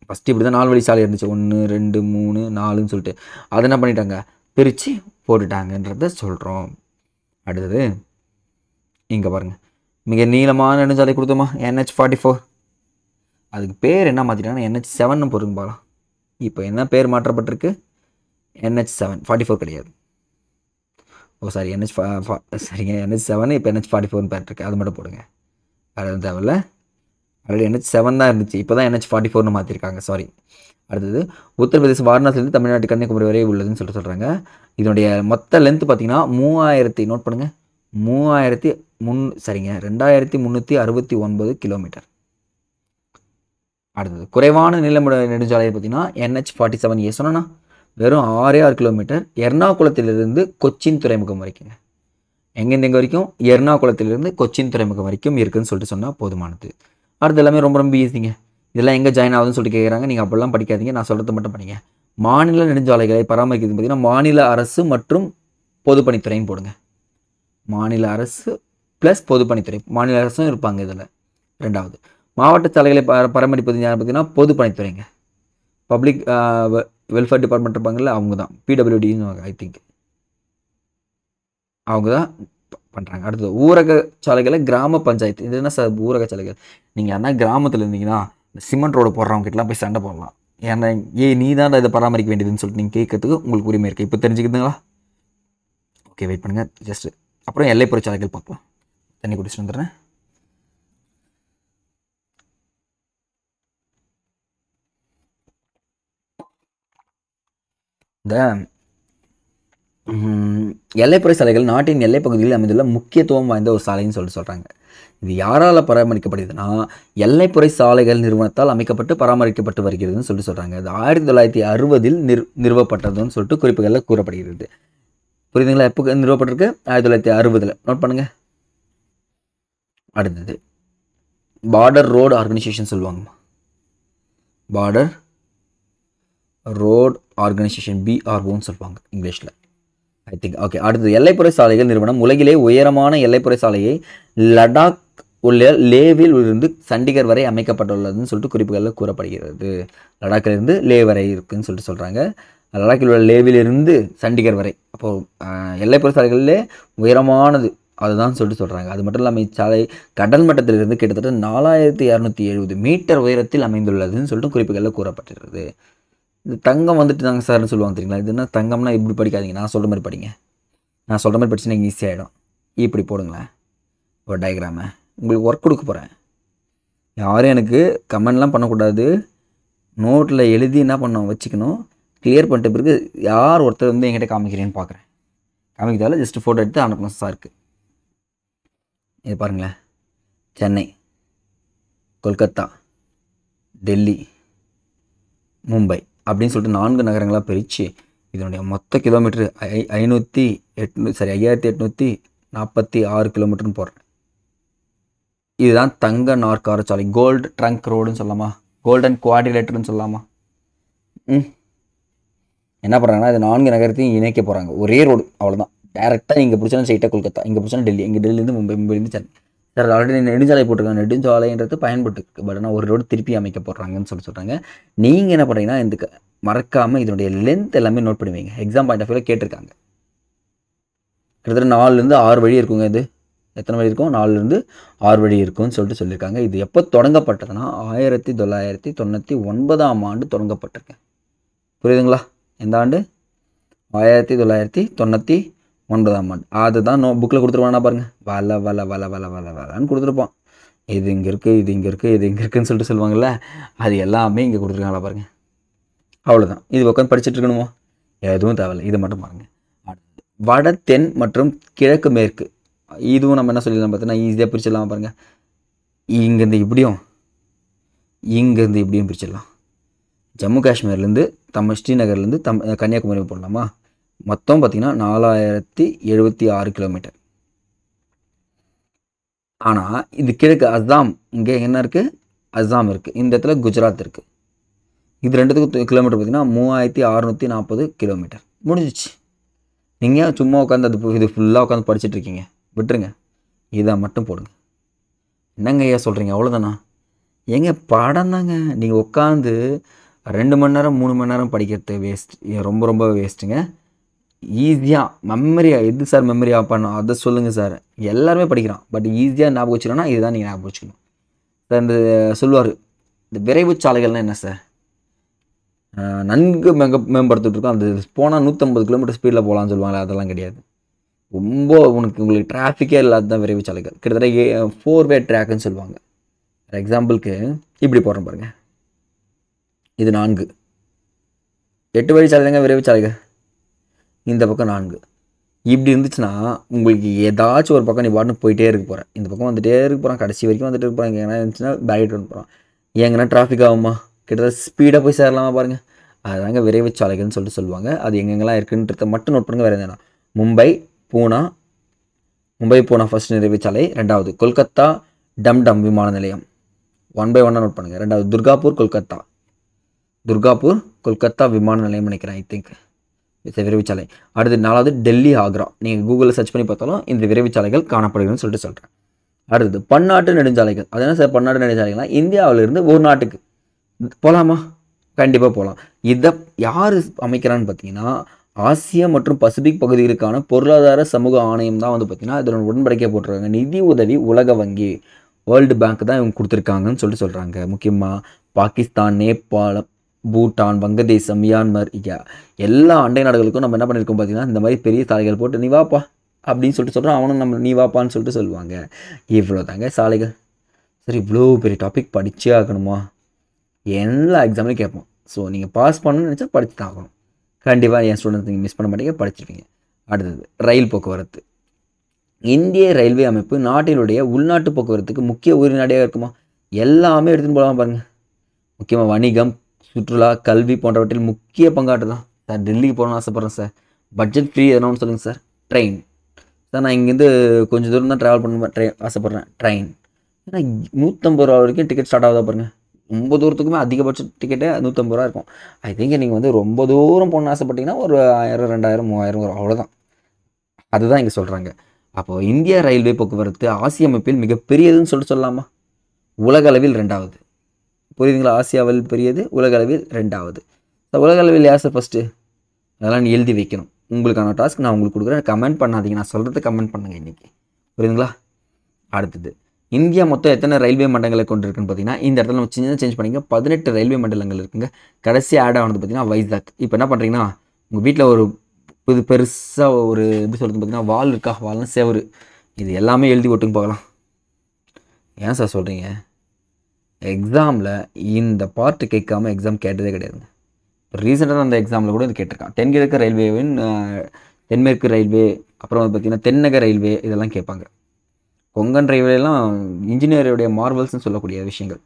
ஃபஸ்ட்டு இப்படி தான் 4 வழி சாலை இருந்துச்சு, 1 2 3 4ன்னு சொல்லிட்டு. அதை என்ன பண்ணிட்டாங்க, பிரித்து போட்டுட்டாங்கன்றத சொல்கிறோம். அடுத்தது இங்கே பாருங்கள், மிக நீளமான நெடுஞ்சாலை கொடுத்தோமா NH44. அதுக்கு பேர் என்ன மாற்றிட்டாங்கன்னா NH7ன்னு போடுங்க பார்க்கலாம். இப்போ என்ன பேர் மாற்றப்பட்டிருக்கு? NH7, 44 கிடையாது. சாரி சரிங்க, NH7 இப்போ NH44ன்னு பேர் இருக்குது. அது மட்டும் போடுங்க, வேறு எதுவும் தேவையில்ல. ஆல்ரெடி NH7 தான் இருந்துச்சு, இப்போ தான் NH44ன்னு மாற்றிருக்காங்க. சாரி. அடுத்தது உத்தரப்பிரதேச வாரணாசிலேருந்து தமிழ்நாட்டு கன்னியாகுமரி வரை உள்ளதுன்னு சொல்லிட்டு சொல்கிறாங்க. இதனுடைய மொத்த லென்த் பார்த்தீங்கன்னா 3000, நோட் பண்ணுங்கள், 2369 கிலோமீட்டர். அடுத்தது குறைவான நீளமுட நெடுஞ்சாலை பார்த்தீங்கன்னா NH47A சொன்னா வெறும் 6 கிலோமீட்டர். எர்ணாகுளத்திலிருந்து கொச்சின் துறைமுகம் வரைக்குங்க. எங்கேருந்து எங்கே வரைக்கும்? எர்ணாகுளத்திலிருந்து கொச்சின் துறைமுகம் வரைக்கும் இருக்குதுன்னு சொல்லிட்டு சொன்னால் போதுமானது. அடுத்து எல்லாமே ரொம்ப ரொம்ப ஈஸிங்க. இதெல்லாம் எங்கே ஜாயின் ஆகுதுன்னு சொல்லிட்டு கேட்குறாங்க. நீங்கள் அப்படிலாம் படிக்காதீங்க, நான் சொல்கிறது மட்டும் படிங்க. மாநில நெடுஞ்சாலைகளை பராமரிக்கிறது பார்த்தீங்கன்னா மாநில அரசு மற்றும் பொதுப்பணித்துறைன்னு போடுங்க. மாநில அரசு ப்ளஸ் பொதுப்பணித்துறை, மாநில அரசும் இருப்பாங்க இதில். ரெண்டாவது மாவட்ட சாலைகளை பராமரிப்பது யார் பார்த்தீங்கன்னா பொதுப்பணித்துறைங்க. பப்ளிக் வெல்ஃபேர் டிபார்ட்மெண்ட் இருப்பாங்கல்ல, அவங்க தான் PWDன்னு ஐ திங்க் அவங்க தான் பண்ணுறாங்க. அடுத்தது ஊரக சாலைகளை கிராம பஞ்சாயத்து. இது என்ன சார் ஊரக சாலைகள்? நீங்கள் யாருன்னா கிராமத்தில் இருந்தீங்கன்னா சிமெண்ட் ரோடு போடுறவங்க கிட்டலாம் போய் சண்டை போடலாம். ஏன்னா நீ தான் இதை பராமரிக்க வேண்டியதுன்னு சொல்லிட்டு நீங்கள் கேட்கறதுக்கு உங்களுக்கு உரிமை இருக்குது. இப்போ தெரிஞ்சுக்கிதுங்களா? ஓகே, வெயிட் பண்ணுங்கள் ஜஸ்ட்டு. அப்புறம் எல்லைப்புற சாலைகள் பார்க்கலாம். தண்ணி குடிச்சிட்டு வந்துடுறேன். இந்த எல்லைப்புற சாலைகள் நாட்டின் எல்லைப் பகுதியில் அமைந்துள்ள முக்கியத்துவம் வாய்ந்த ஒரு சாலைன்னு சொல்கிறாங்க. இது யாரால் பராமரிக்கப்படுதுன்னா எல்லைப்புற சாலைகள் நிறுவனத்தால் அமைக்கப்பட்டு பராமரிக்கப்பட்டு வருகிறதுன்னு சொல்கிறாங்க. இது 1960 நிறுவப்பட்டதுன்னு சொல்லிட்டு குறிப்புகளில் கூறப்படுகிறது. புரியுதுங்களா? எப்போ நிறுவப்பட்டிருக்கு? 1960. நோட் பண்ணுங்க. அடுத்தது பார்டர் ரோடு ஆர்கனைசேஷன் சொல்லுவாங்க. பார்டர் ரோட் ஆர்கனைசேஷன், BROன்னு சொல்லுவாங்க இங்கிலீஷில் ஐ திங்க். ஓகே, அடுத்தது எல்லைப்புற சாலைகள் நிறுவனம் உலகிலே உயரமான எல்லைப்புற சாலையை லடாக் உள்ள லேவில் இருந்து சண்டிகர் வரை அமைக்கப்பட்டுள்ளதுன்னு சொல்லிட்டு குறிப்புகளில் கூறப்படுகிறது. லடாக்கிலிருந்து லே வரை இருக்குதுன்னு சொல்லிட்டு சொல்கிறாங்க. லடாக்கில் உள்ள லேவிலிருந்து சண்டிகர் வரை. அப்போது எல்லைப்புற சாலைகளிலே உயரமானது அதுதான் சொல்லிட்டு சொல்கிறாங்க. அது மட்டும் இல்லாமல் இச்சாலை கடல் மட்டத்திலிருந்து கிட்டத்தட்ட 4270 மீட்டர் உயரத்தில் அமைந்துள்ளதுன்னு சொல்லிட்டு குறிப்புகளில் கூறப்பட்டிருக்கிறது. இந்த தங்கம் வந்துட்டு நாங்கள் சார்னு சொல்லுவாங்க தெரியுங்களா? இது என்ன தங்கம்னா இப்படி படிக்காதீங்க, நான் சொல்கிற மாதிரி படிங்க. நான் சொல்கிற மாதிரி படிச்சுன்னா ஈஸியாகிடும். இப்படி போடுங்களேன் ஒரு டயக்ராமை. உங்களுக்கு ஒர்க் கொடுக்க போகிறேன், யாரும் எனக்கு கமெண்ட்லாம் பண்ணக்கூடாது. நோட்டில் எழுதி என்ன பண்ணணும் வச்சுக்கணும். கிளியர் பண்ணிட்ட பிறகு யார் ஒருத்தர் வந்து என்கிட்ட காமிக்கிறேன்னு பார்க்குறேன். காமிக்க தேவை, ஜஸ்ட் ஃபோட்டோ எடுத்து அனுப்பணும் சாருக்கு. இது பாருங்களேன், சென்னை, கொல்கத்தா, டெல்லி, மும்பை அப்படின்னு சொல்லிட்டு 4 நகரங்களாக பிரித்து இதனுடைய மொத்த கிலோமீட்டரு 5846 கிலோமீட்டர்னு போடுறேன். இதுதான் தங்க நாற்கார சாலை, கோல்டு ட்ரங்க் ரோடுன்னு சொல்லலாமா, கோல்டன் குவாட்ரிலேட்டர்னு சொல்லலாமா. என்ன பண்ணுறாங்கன்னா இது 4 நகரத்தையும் இணைக்க போகிறாங்க, ஒரே ரோடு, அவ்வளோதான். டேரெக்டாக இங்கே பிடிச்சா ஸ்ட்ரைட்டாக கொல்கத்தா, இங்கே பிடிச்சா டெல்லி, இங்கே டெல்லியிலேருந்து மும்பை, மும்பைலேருந்து சென்னை. சார் ஆல்ரெடி நெடுஞ்சாலை போட்டிருக்காங்க, நெடுஞ்சாலைன்றது பயன்பட்டு இருக்குது, பட் ஆனால் ஒரு ரோடு திருப்பி அமைக்க போடுறாங்கன்னு சொல்கிறாங்க. நீங்கள் என்ன பண்ணுறீங்கன்னா இந்த மறக்காமல் இதனுடைய லென்த் எல்லாமே நோட் பண்ணி வைங்க. எக்ஸாம் பாயிண்ட் ஆஃப் வியூவில் கேட்டிருக்காங்க. கிட்டத்தட்ட 4லேருந்து 6 வழி இருக்குங்க. இது எத்தனை வழி இருக்கும்? 4லேருந்து 6 வழி இருக்கும்னு சொல்லிட்டு சொல்லியிருக்காங்க. இது எப்போ தொடங்கப்பட்டதுன்னா 1999ஆம் ஆண்டு தொடங்கப்பட்டிருக்கு. புரியுதுங்களா? எந்த ஆண்டு? 1999ஆம் ஆண்டு. அதுதான் புக்கில் கொடுத்துருவானா பாருங்கள், வல வல வல வல வல வலன்னு கொடுத்துருப்பான். இது இங்கே இருக்குது, இது இங்கே இருக்குது, இது இங்கே இருக்குதுன்னு சொல்லிட்டு சொல்லுவாங்கள்ல, அது எல்லாமே இங்கே கொடுத்துருக்காங்களா பாருங்கள். அவ்வளோதான். இது உட்காந்து படிச்சுட்டு இருக்கணுமோ? எதுவும் தேவையில்லை, இது மட்டும் பாருங்கள். வட தென் மற்றும் கிழக்கு மேற்கு, இதுவும் நம்ம என்ன சொல்லிடலாம் பார்த்தீங்கன்னா ஈஸியாக பிரிச்சிடலாம் பாருங்கள். இங்கேருந்து இப்படியும் இங்கேருந்து இப்படியும் பிரிச்சிடலாம். ஜம்மு காஷ்மீர்லேருந்து ஸ்ரீநகர்லேருந்து கன்னியாகுமரி போடலாமா? மொத்தம் பார்த்திங்கன்னா 4076 கிலோமீட்டர். ஆனால் இது கிழக்கு அஸ்ஸாம், இங்கே என்ன இருக்குது? அஸ்ஸாம் இருக்குது, இந்த இடத்துல குஜராத் இருக்குது. இது ரெண்டுத்துக்கும் கிலோமீட்டர் பார்த்திங்கன்னா 3640 கிலோமீட்டர். முடிஞ்சிச்சு. நீங்கள் சும்மா உட்காந்து இது ஃபுல்லாக உட்காந்து படிச்சுட்ருக்கீங்க, விட்டுருங்க, இதை மட்டும் போடுங்க. என்னங்க ஐயா சொல்கிறீங்க? அவ்வளோதானா? ஏங்க படம் தாங்க. நீங்கள் உட்காந்து 2 மணி நேரம் 3 மணி நேரம் படிக்கிறது வேஸ்ட், ரொம்ப ரொம்ப வேஸ்ட்டுங்க. ஈஸியாக மெமரியாக எது சார் மெமரியாக பண்ணணும் அதை சொல்லுங்கள் சார். எல்லாருமே படிக்கிறான், பட் ஈஸியாக ஞாபகம் வச்சுக்கணும்னா இதுதான் நீங்கள் ஞாபகம் வச்சுக்கணும் சார். இந்த சொல்லுவார், இந்த விரைவு சாலைகள்னால் என்ன சார்? நன்கு மேம்படுத்திட்டு இருக்கோம், அந்த போனால் 150 கிலோமீட்டர் ஸ்பீடில் போகலான்னு சொல்லுவாங்களே, அதெல்லாம் கிடையாது. ரொம்ப உங்களுக்கு டிராஃபிக்கே இல்லாத தான் விரைவு சாலைகள். கிட்டத்தட்ட 4-வே ட்ராக்குன்னு சொல்லுவாங்க. ஃபார் எக்ஸாம்பிளுக்கு இப்படி போடுறேன் பாருங்கள், இது 4 8 வழி சாலை தாங்க விரைவு சாலைகள். இந்த பக்கம் 4 இப்படி இருந்துச்சுன்னா உங்களுக்கு ஏதாச்சும் ஒரு பக்கம் நீ பாட்டுன்னு போயிட்டே இருக்க போகிறேன், இந்த பக்கம் வந்துகிட்டே இருக்க போகிறான், கடைசி வரைக்கும் வந்துட்டு இருக்க போகிறான். எங்கன்னா இருந்துச்சுன்னா பேரிட் வந்து போகிறான், எங்கன்னா டிராஃபிக் ஆகுமா? கிட்டத்தட்ட ஸ்பீடாக போய் சேரலாமா பாருங்கள். அதுதாங்க விரைவு சாலைகள்னு சொல்லிட்டு சொல்லுவாங்க. அது எங்கெங்கெல்லாம் இருக்குன்றத மட்டும் நோட் பண்ணுங்க. வேறு எதுனா மும்பை பூனா ஃபர்ஸ்ட் விரைவு சாலை, 2வது கொல்கத்தா டம்டம் விமான நிலையம், 1 by 1 நோட் பண்ணுங்கள். 2வது துர்காப்பூர் கொல்கத்தா விமான நிலையம் நினைக்கிறேன், ஐ திங்க் விரைவு சாலை. அடுத்து 4வது டெல்லி ஆக்ரா. நீங்கள் கூகுளில் சர்ச் பண்ணி பார்த்தாலும் இந்த விரைவு சாலைகள் காணப்படுகிறதுன்னு சொல்லிட்டு சொல்கிறேன். அடுத்தது பன்னாட்டு நெடுஞ்சாலைகள். அது என்ன சார் பன்னாட்டு நெடுஞ்சாலைகள்னால் இந்தியாவிலிருந்து ஒரு நாட்டுக்கு போகலாமா? கண்டிப்பாக போகலாம். இதை யார் அமைக்கிறான்னு பார்த்தீங்கன்னா ஆசியா மற்றும் பசிபிக் பகுதிகளுக்கான பொருளாதார சமூக ஆணையம் தான் வந்து பார்த்தீங்கன்னா இதோட உடன்படிக்கை போட்டிருக்காங்க. நிதி உதவி உலக வங்கி, வேர்ல்டு பேங்க் தான் இவங்க கொடுத்துருக்காங்கன்னு சொல்லிட்டு சொல்கிறாங்க. முக்கியமாக பாகிஸ்தான், நேபாளம், பூட்டான், வங்கதேசம், மியான்மர், எல்லா அண்டை நாடுகளுக்கும் நம்ம என்ன பண்ணியிருக்கோம் பார்த்தீங்கன்னா இந்த மாதிரி பெரிய சாலைகள் போட்டு நீ வாப்பா அப்படின்னு சொல்லிட்டு சொல்கிறோம், அவனும் நம்ம நீ வாப்பான்னு சொல்லிட்டு சொல்லுவாங்க. இவ்வளோ தாங்க சாலைகள். சரி, இவ்வளோ பெரிய டாபிக் படிச்சே ஆகணுமா? எல்லா எக்ஸாம்லையும் கேட்போம். ஸோ நீங்கள் பாஸ் பண்ணணும்னு நினச்சா படிச்சு தான் ஆகணும். கண்டிப்பாக என் ஸ்டூடெண்ட்ஸ் நீங்கள் மிஸ் பண்ண மாட்டீங்க, படிச்சிருப்பீங்க. அடுத்தது ரயில் போக்குவரத்து. இந்திய ரயில்வே அமைப்பு நாட்டினுடைய உள்நாட்டு போக்குவரத்துக்கு முக்கிய உரிநாடியாக இருக்குமா? எல்லாமே எடுத்துன்னு போகலாம் பாருங்கள். முக்கியமாக வணிகம், சுற்றுலா, கல்வி போன்றவற்றில் முக்கிய பங்காற்றுதான். சார் டெல்லிக்கு போகணும்னு ஆசைப்பட்றேன் சார், பட்ஜெட் ஃப்ரீ எதனா ஒன்று சொல்லுங்கள் சார். ட்ரெயின் சார், நான் இங்கேருந்து கொஞ்சம் தூரம் தான் ட்ராவல் பண்ண ஆசைப்பட்றேன். ட்ரெயின் ஏன்னா 150 ரூபா வரைக்கும் டிக்கெட் ஸ்டார்ட் ஆகுதா பாருங்கள். ரொம்ப தூரத்துக்குமே அதிகபட்ச டிக்கெட்டே 150 ரூபா இருக்கும். ஐ திங்க் நீங்கள் வந்து ரொம்ப தூரம் போகணுன்னு ஆசைப்பட்டீங்கன்னா ஒரு 1000, 2000, 3000 வரும், அவ்வளோதான். அதுதான் இங்கே சொல்கிறாங்க. அப்போது இந்திய ரயில்வே போக்குவரத்து ஆசிய அமைப்பில் மிகப்பெரியதுன்னு சொல்லிட்டு சொல்லலாமா? உலக அளவில் 2வது. புரியுதுங்களா? ஆசியாவில் பெரியது, உலக அளவில் 2வது. உலக அளவில் யார் சார் ஃபஸ்ட்டு? அதெல்லாம் நீ எழுதி வைக்கணும். உங்களுக்கான டாஸ்க் நான் உங்களுக்கு கொடுக்குறேன். கமெண்ட் பண்ணாதீங்க, நான் சொல்கிறது கமெண்ட் பண்ணுங்கள் இன்றைக்கி. புரியுதுங்களா? அடுத்தது இந்தியா மொத்தம் எத்தனை ரயில்வே மண்டலங்களை கொண்டு இருக்குன்னு பார்த்தீங்கன்னா இந்த இடத்துல நம்ம சின்ன சேஞ்ச் பண்ணிங்க, 18 ரயில்வே மண்டலங்கள் இருக்குங்க. கடைசி ஆட் ஆனது பார்த்தீங்கன்னா வைசாக். இப்போ என்ன பண்ணுறீங்கன்னா உங்கள் வீட்டில் ஒரு பெருசாக ஒரு எப்படி சொல்கிறது பார்த்தீங்கன்னா வால் இருக்கா, வால்னா செவரு, இது எல்லாமே எழுதி ஓட்டுங்க பார்க்கலாம். ஏன் சார் சொல்கிறீங்க? எக்ஸாமில் இந்த பார்ட்டு கேட்காம எக்ஸாம் கேட்டதே கிடையாதுங்க. இப்போ ரீசெண்டாக அந்த எக்ஸாமில் கூட இது கேட்டிருக்கான். தென்கிழக்கு ரயில்வேவின் தென்மேற்கு ரயில்வே, அப்புறம் வந்து பார்த்தீங்கன்னா தென்னக ரயில்வே, இதெல்லாம் கேட்பாங்க. கொங்கன் ரயில்வேலாம் இன்ஜினியருடைய மார்வல்ஸ்னு சொல்லக்கூடிய விஷயங்கள்.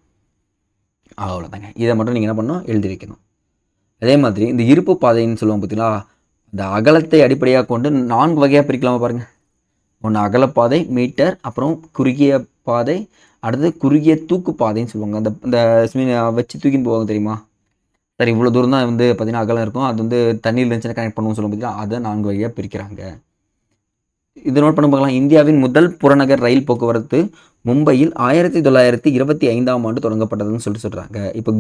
அவ்வளோதாங்க. இதை மட்டும் நீங்கள் என்ன பண்ணணும், எழுதி வைக்கணும். அதே மாதிரி இந்த இருப்பு பாதைன்னு சொல்லுவோம் பார்த்தீங்களா, இந்த அகலத்தை அடிப்படையாக கொண்டு 4 வகையாக பிரிக்கலாமா பாருங்கள். ஒன்று அகலப்பாதை மீட்டர், அப்புறம் குறுகிய பாதை, அடுத்தது குறுகிய தூக்கு பாதைன்னு சொல்லுவாங்க. அந்த இந்த வச்சு தூக்கின்னு போவாங்க தெரியுமா? சரி, இவ்வளோ தூரம் தான் வந்து பார்த்தீங்கன்னா அகலம் இருக்கும், அது வந்து தண்ணியில் இருந்துச்சுன்னா கனெக்ட் பண்ணுவோம்னு சொல்லுவோம் பார்த்தீங்கன்னா, அதை 4 வகையாக பிரிக்கிறாங்க. இது நோட் பண்ண பார்க்கலாம். இந்தியாவின் முதல் புறநகர் ரயில் போக்குவரத்து மும்பையில் 1925ஆம் ஆண்டு தொடங்கப்பட்டதுன்னு சொல்கிறாங்க. இப்போ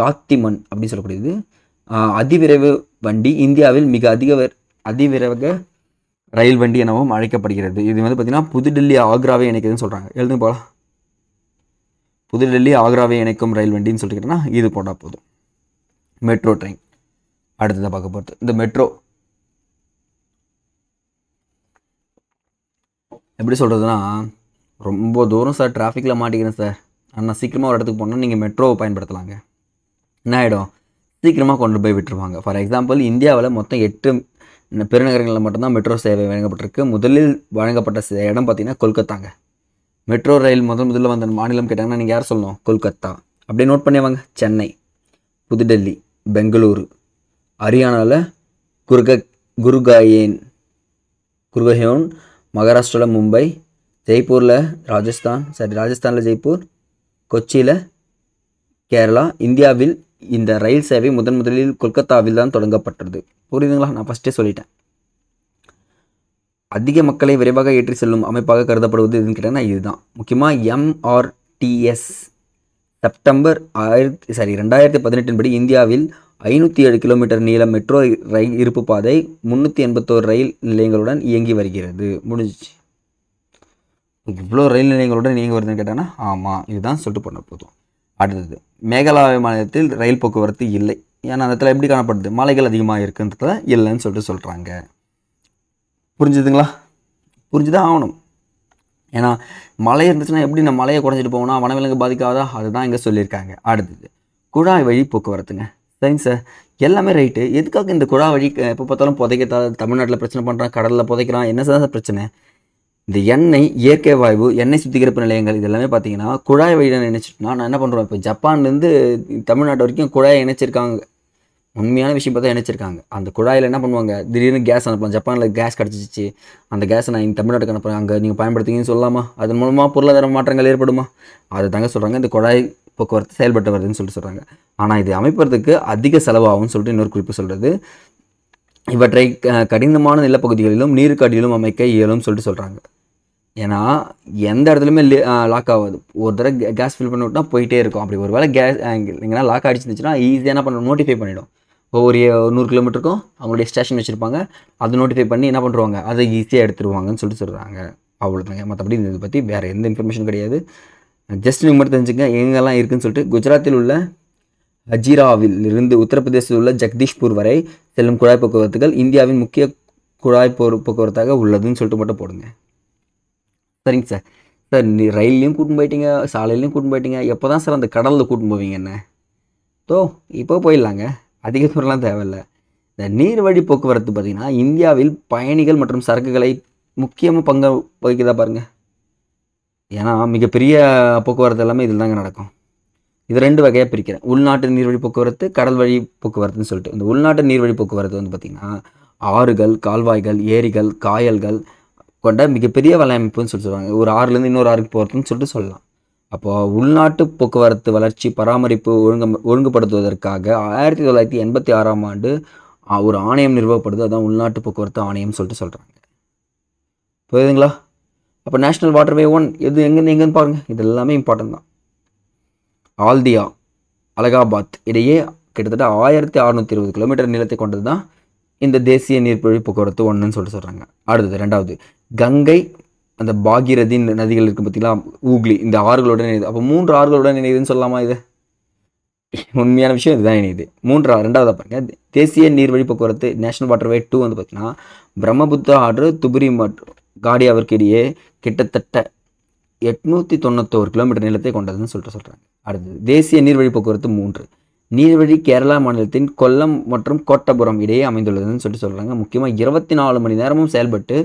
காத்திமன் அப்படின்னு சொல்லக்கூடியது அதிவிரைவு வண்டி இந்தியாவில் மிக அதிவிரைவ ரயில் வண்டி எனவும் அழைக்கப்படுகிறது. இது வந்து பார்த்தீங்கன்னா புதுடெல்லி ஆக்ராவை இணைக்குதுன்னு சொல்கிறாங்க. எழுதுங்க போகலாம். புதுடெல்லி ஆக்ராவை இணைக்கும் ரயில் வண்டின்னு சொல்லிக்கிட்டோன்னா இது போட்டால் போதும். மெட்ரோ ட்ரெயின் அடுத்ததாக பார்க்க போகிறது. இந்த மெட்ரோ எப்படி சொல்கிறதுனா, ரொம்ப தூரம் சார் டிராஃபிக்கில் மாட்டிக்கிறேன் சார், ஆனால் சீக்கிரமாக ஒரு இடத்துக்கு போனால் நீங்கள் மெட்ரோவை பயன்படுத்தலாங்க. என்ன ஆகிடும், சீக்கிரமாக கொண்டு போய் விட்டுருவாங்க. ஃபார் எக்ஸாம்பிள், இந்தியாவில் மொத்தம் 8 பெருநகரங்களில் மட்டும்தான் மெட்ரோ சேவை வழங்கப்பட்டிருக்கு. முதலில் வழங்கப்பட்ட இடம் பார்த்திங்கன்னா கொல்கத்தாங்க. மெட்ரோ ரயில் முதல்ல வந்த மாநிலம் கேட்டாங்கன்னா நீங்கள் யார் சொல்லணும், கொல்கத்தா. அப்படியே நோட் பண்ணிவாங்க. சென்னை, புதுடெல்லி, பெங்களூரு, ஹரியானாவில் குர்காயோன், மகாராஷ்டிராவில் மும்பை, ஜெய்ப்பூரில் ராஜஸ்தானில் ஜெய்ப்பூர், கொச்சியில் கேரளா. இந்தியாவில் இந்த ரயில் சேவை முதலில் கொல்கத்தாவில் தான் தொடங்கப்பட்டது. புரியுதுங்களா? நான் ஃபஸ்ட்டே சொல்லிட்டேன். அதிக மக்களை விரைவாக ஏற்றி செல்லும் அமைப்பாக கருதப்படுவது எதுன்னு கேட்டாங்கன்னா இதுதான். முக்கியமாக MRTS செப்டம்பர் 2018 படி இந்தியாவில் 507 கிலோமீட்டர் நீள மெட்ரோ ரயில் இருப்பு பாதை 381 ரயில் நிலையங்களுடன் இயங்கி வருகிறது. முடிஞ்சிச்சு. இவ்வளோ ரயில் நிலையங்களுடன் இயங்கி வருதுன்னு கேட்டாங்கன்னா ஆமாம், இதுதான் சொல்லிட்டு பண்ண போதும். அடுத்தது, மேகாலய மாநிலத்தில் ரயில் போக்குவரத்து இல்லை. ஏன்னா அந்த இடத்துல எப்படி காணப்படுது, மலைகள் அதிகமாக இருக்குன்றதுல இல்லைன்னு சொல்கிறாங்க. புரிஞ்சுதுங்களா? புரிஞ்சுதான் ஆகணும். ஏன்னா மலை இருந்துச்சுன்னா எப்படி நம்ம மலையை குறைஞ்சிட்டு போவோம்னா வனவிலங்கு பாதிக்காதா, அதுதான் இங்கே சொல்லியிருக்காங்க. அடுத்தது, குழாய் வழி போக்குவரத்துங்க. சரிங்க சார், எல்லாமே ரைட்டு. எதுக்காக இந்த குழாய் வழி எப்போ பார்த்தாலும் தமிழ்நாட்டில் பிரச்சனை பண்ணுறான், கடலில் புதைக்கிறான், என்ன சார் பிரச்சனை? இந்த எண்ணெய், இயற்கை வாயு, எண்ணெய் சுத்திகரிப்பு நிலையங்கள் இது எல்லாமே பார்த்தீங்கன்னா குழாய் வழியில் நினைச்சிட்டுனா நான் என்ன பண்ணுறோம், இப்போ ஜப்பான்லேருந்து தமிழ்நாட்டு வரைக்கும் குழாயை இணைச்சிருக்காங்க. உண்மையான விஷயம் பார்த்தா இணைச்சிருக்காங்க. அந்த குழாயில் என்ன பண்ணுவாங்க, திடீர்னு கேஸ் அனுப்பலாம். ஜப்பானில் கேஸ் கிடச்சிச்சு, அந்த கேஸை நான் தமிழ்நாட்டுக்கு அனுப்புகிறேன், அங்கே நீங்கள் பயன்படுத்திங்கன்னு சொல்லலாமா? அதன் மூலமாக பொருளாதார மாற்றங்கள் ஏற்படுமா? அது தாங்க சொல்கிறாங்க இந்த குழாய் போக்குவரத்து செயல்பட்டு வருதுன்னு சொல்கிறாங்க. ஆனால் இது அமைப்பதற்கு அதிக செலவாகும்னு சொல்லிட்டு இன்னொரு குறிப்பு சொல்கிறது. இவற்றை கடினமான நிலப்பகுதிகளிலும் நீருக்கு அடியிலும் அமைக்க இயலும்னு சொல்கிறாங்க. ஏன்னா எந்த இடத்துலையுமே லாக் ஆகாது. ஒரு தடவை கேஸ் ஃபில் பண்ணி விட்டால் போயிட்டே இருக்கும். அப்படி ஒரு வேளை கேஸ் எங்கன்னா லாக் அடிச்சிருந்துச்சுன்னா ஈஸியாக என்ன பண்ணணும், நோட்டிஃபை பண்ணிவிடும். ஒவ்வொரு 100 கிலோமீட்டருக்கும் அவங்களுடைய ஸ்டேஷன் வச்சுருப்பாங்க, அது நோட்டிஃபை பண்ணி என்ன பண்ணுறாங்க, அதை ஈஸியாக எடுத்துருவாங்கன்னு சொல்கிறாங்க. அவ்வளோதாங்க. மற்றபடி இதை பற்றி வேறு எந்த இன்ஃபர்மேஷன் கிடையாது. ஜஸ்ட் நீங்கள் மட்டும் தெரிஞ்சுங்க எங்கெல்லாம் இருக்குதுன்னு சொல்லிட்டு. குஜராத்தில் உள்ள ஹஜிராவில் இருந்து உத்தரப்பிரதேசத்தில் உள்ள ஜெகதீஷ்பூர் வரை செல்லும் குழாய் போக்குவரத்துகள் இந்தியாவின் முக்கிய குழாய் போக்குவரத்தாக உள்ளதுன்னு சொல்லிட்டு மட்டும் போடுங்க. சரிங்க சார். சார் நீ ரயில்லையும் கூட்டின்னு போயிட்டீங்க, சாலையிலையும் கூட்டின்னு போயிட்டீங்க, எப்போ தான் சார் அந்த கடலில் கூட்டின்னு போவீங்க என்ன? இப்போ போயிடலாங்க, அதிக தூரம்லாம் தேவையில்லை. இந்த நீர் வழி போக்குவரத்து பார்த்திங்கன்னா இந்தியாவில் பயணிகள் மற்றும் சரக்குகளை முக்கியமாக பங்கு வகிக்கிறதா பாருங்கள். ஏன்னா மிகப்பெரிய போக்குவரத்து எல்லாமே இதில் தாங்க நடக்கும். இது 2 வகையாக பிரிக்கிறேன். உள்நாட்டு நீர்வழி போக்குவரத்து, கடல் வழி போக்குவரத்துன்னு சொல்லிட்டு. இந்த உள்நாட்டு நீர்வழி போக்குவரத்து வந்து பார்த்திங்கன்னா ஆறுகள், கால்வாய்கள், ஏரிகள், காயல்கள் கொண்ட மிகப்பெரிய வலையமைப்புன்னு சொல்லுவாங்க. ஒரு ஆறுலேருந்து இன்னொரு ஆறுக்கு போகிறதுன்னு சொல்லிட்டு சொல்லலாம். அப்போது உள்நாட்டு போக்குவரத்து வளர்ச்சி பராமரிப்பு ஒழுங்குபடுத்துவதற்காக 1986ஆம் ஆண்டு ஒரு ஆணையம் நிறுவப்படுது. அதுதான் உள்நாட்டு போக்குவரத்து ஆணையம் சொல்லிட்டு சொல்கிறாங்க. புரியுதுங்களா? அப்போ நேஷ்னல் வாட்டர்வே 1 எது எங்கேன்னு பாருங்கள். இது எல்லாமே இம்பார்ட்டன்ட் தான். ஆல்தியா அலகாபாத் இடையே கிட்டத்தட்ட 1620 கிலோமீட்டர் நீளத்தை கொண்டது தான் இந்த தேசிய நீர்வழி போக்குவரத்து 1ன்னு சொல்லிட்டு சொல்கிறாங்க. அடுத்தது 2வது, கங்கை, அந்த பாகீரதி நதிகள் இருக்குது பார்த்தீங்களா, ஊக்லி, இந்த ஆறுகளுடன் இணையுது. அப்போ 3 ஆறுகளுடன் இணையுதுன்னு சொல்லலாமா? இது உண்மையான விஷயம், இதுதான் இணையுது. 2வது பாருங்க, தேசிய நீர்வழி போக்குவரத்து நேஷனல் வாட்டர்வே 2 வந்து பார்த்தீங்கன்னா பிரம்மபுத்திரா ஆறு துபுரி மற்றும் காடியாவிற்கு இடையே கிட்டத்தட்ட 891 கிலோமீட்டர் நீளத்தை கொண்டதுன்னு சொல்லிட்டு சொல்கிறாங்க. அடுத்தது தேசிய நீர்வழி போக்குவரத்து 3 நீர்வழி கேரளா மாநிலத்தின் கொல்லம் மற்றும் கோட்டபுரம் இடையே அமைந்துள்ளதுன்னு சொல்கிறாங்க. முக்கியமாக 24 மணி நேரமும் செயல்பட்டு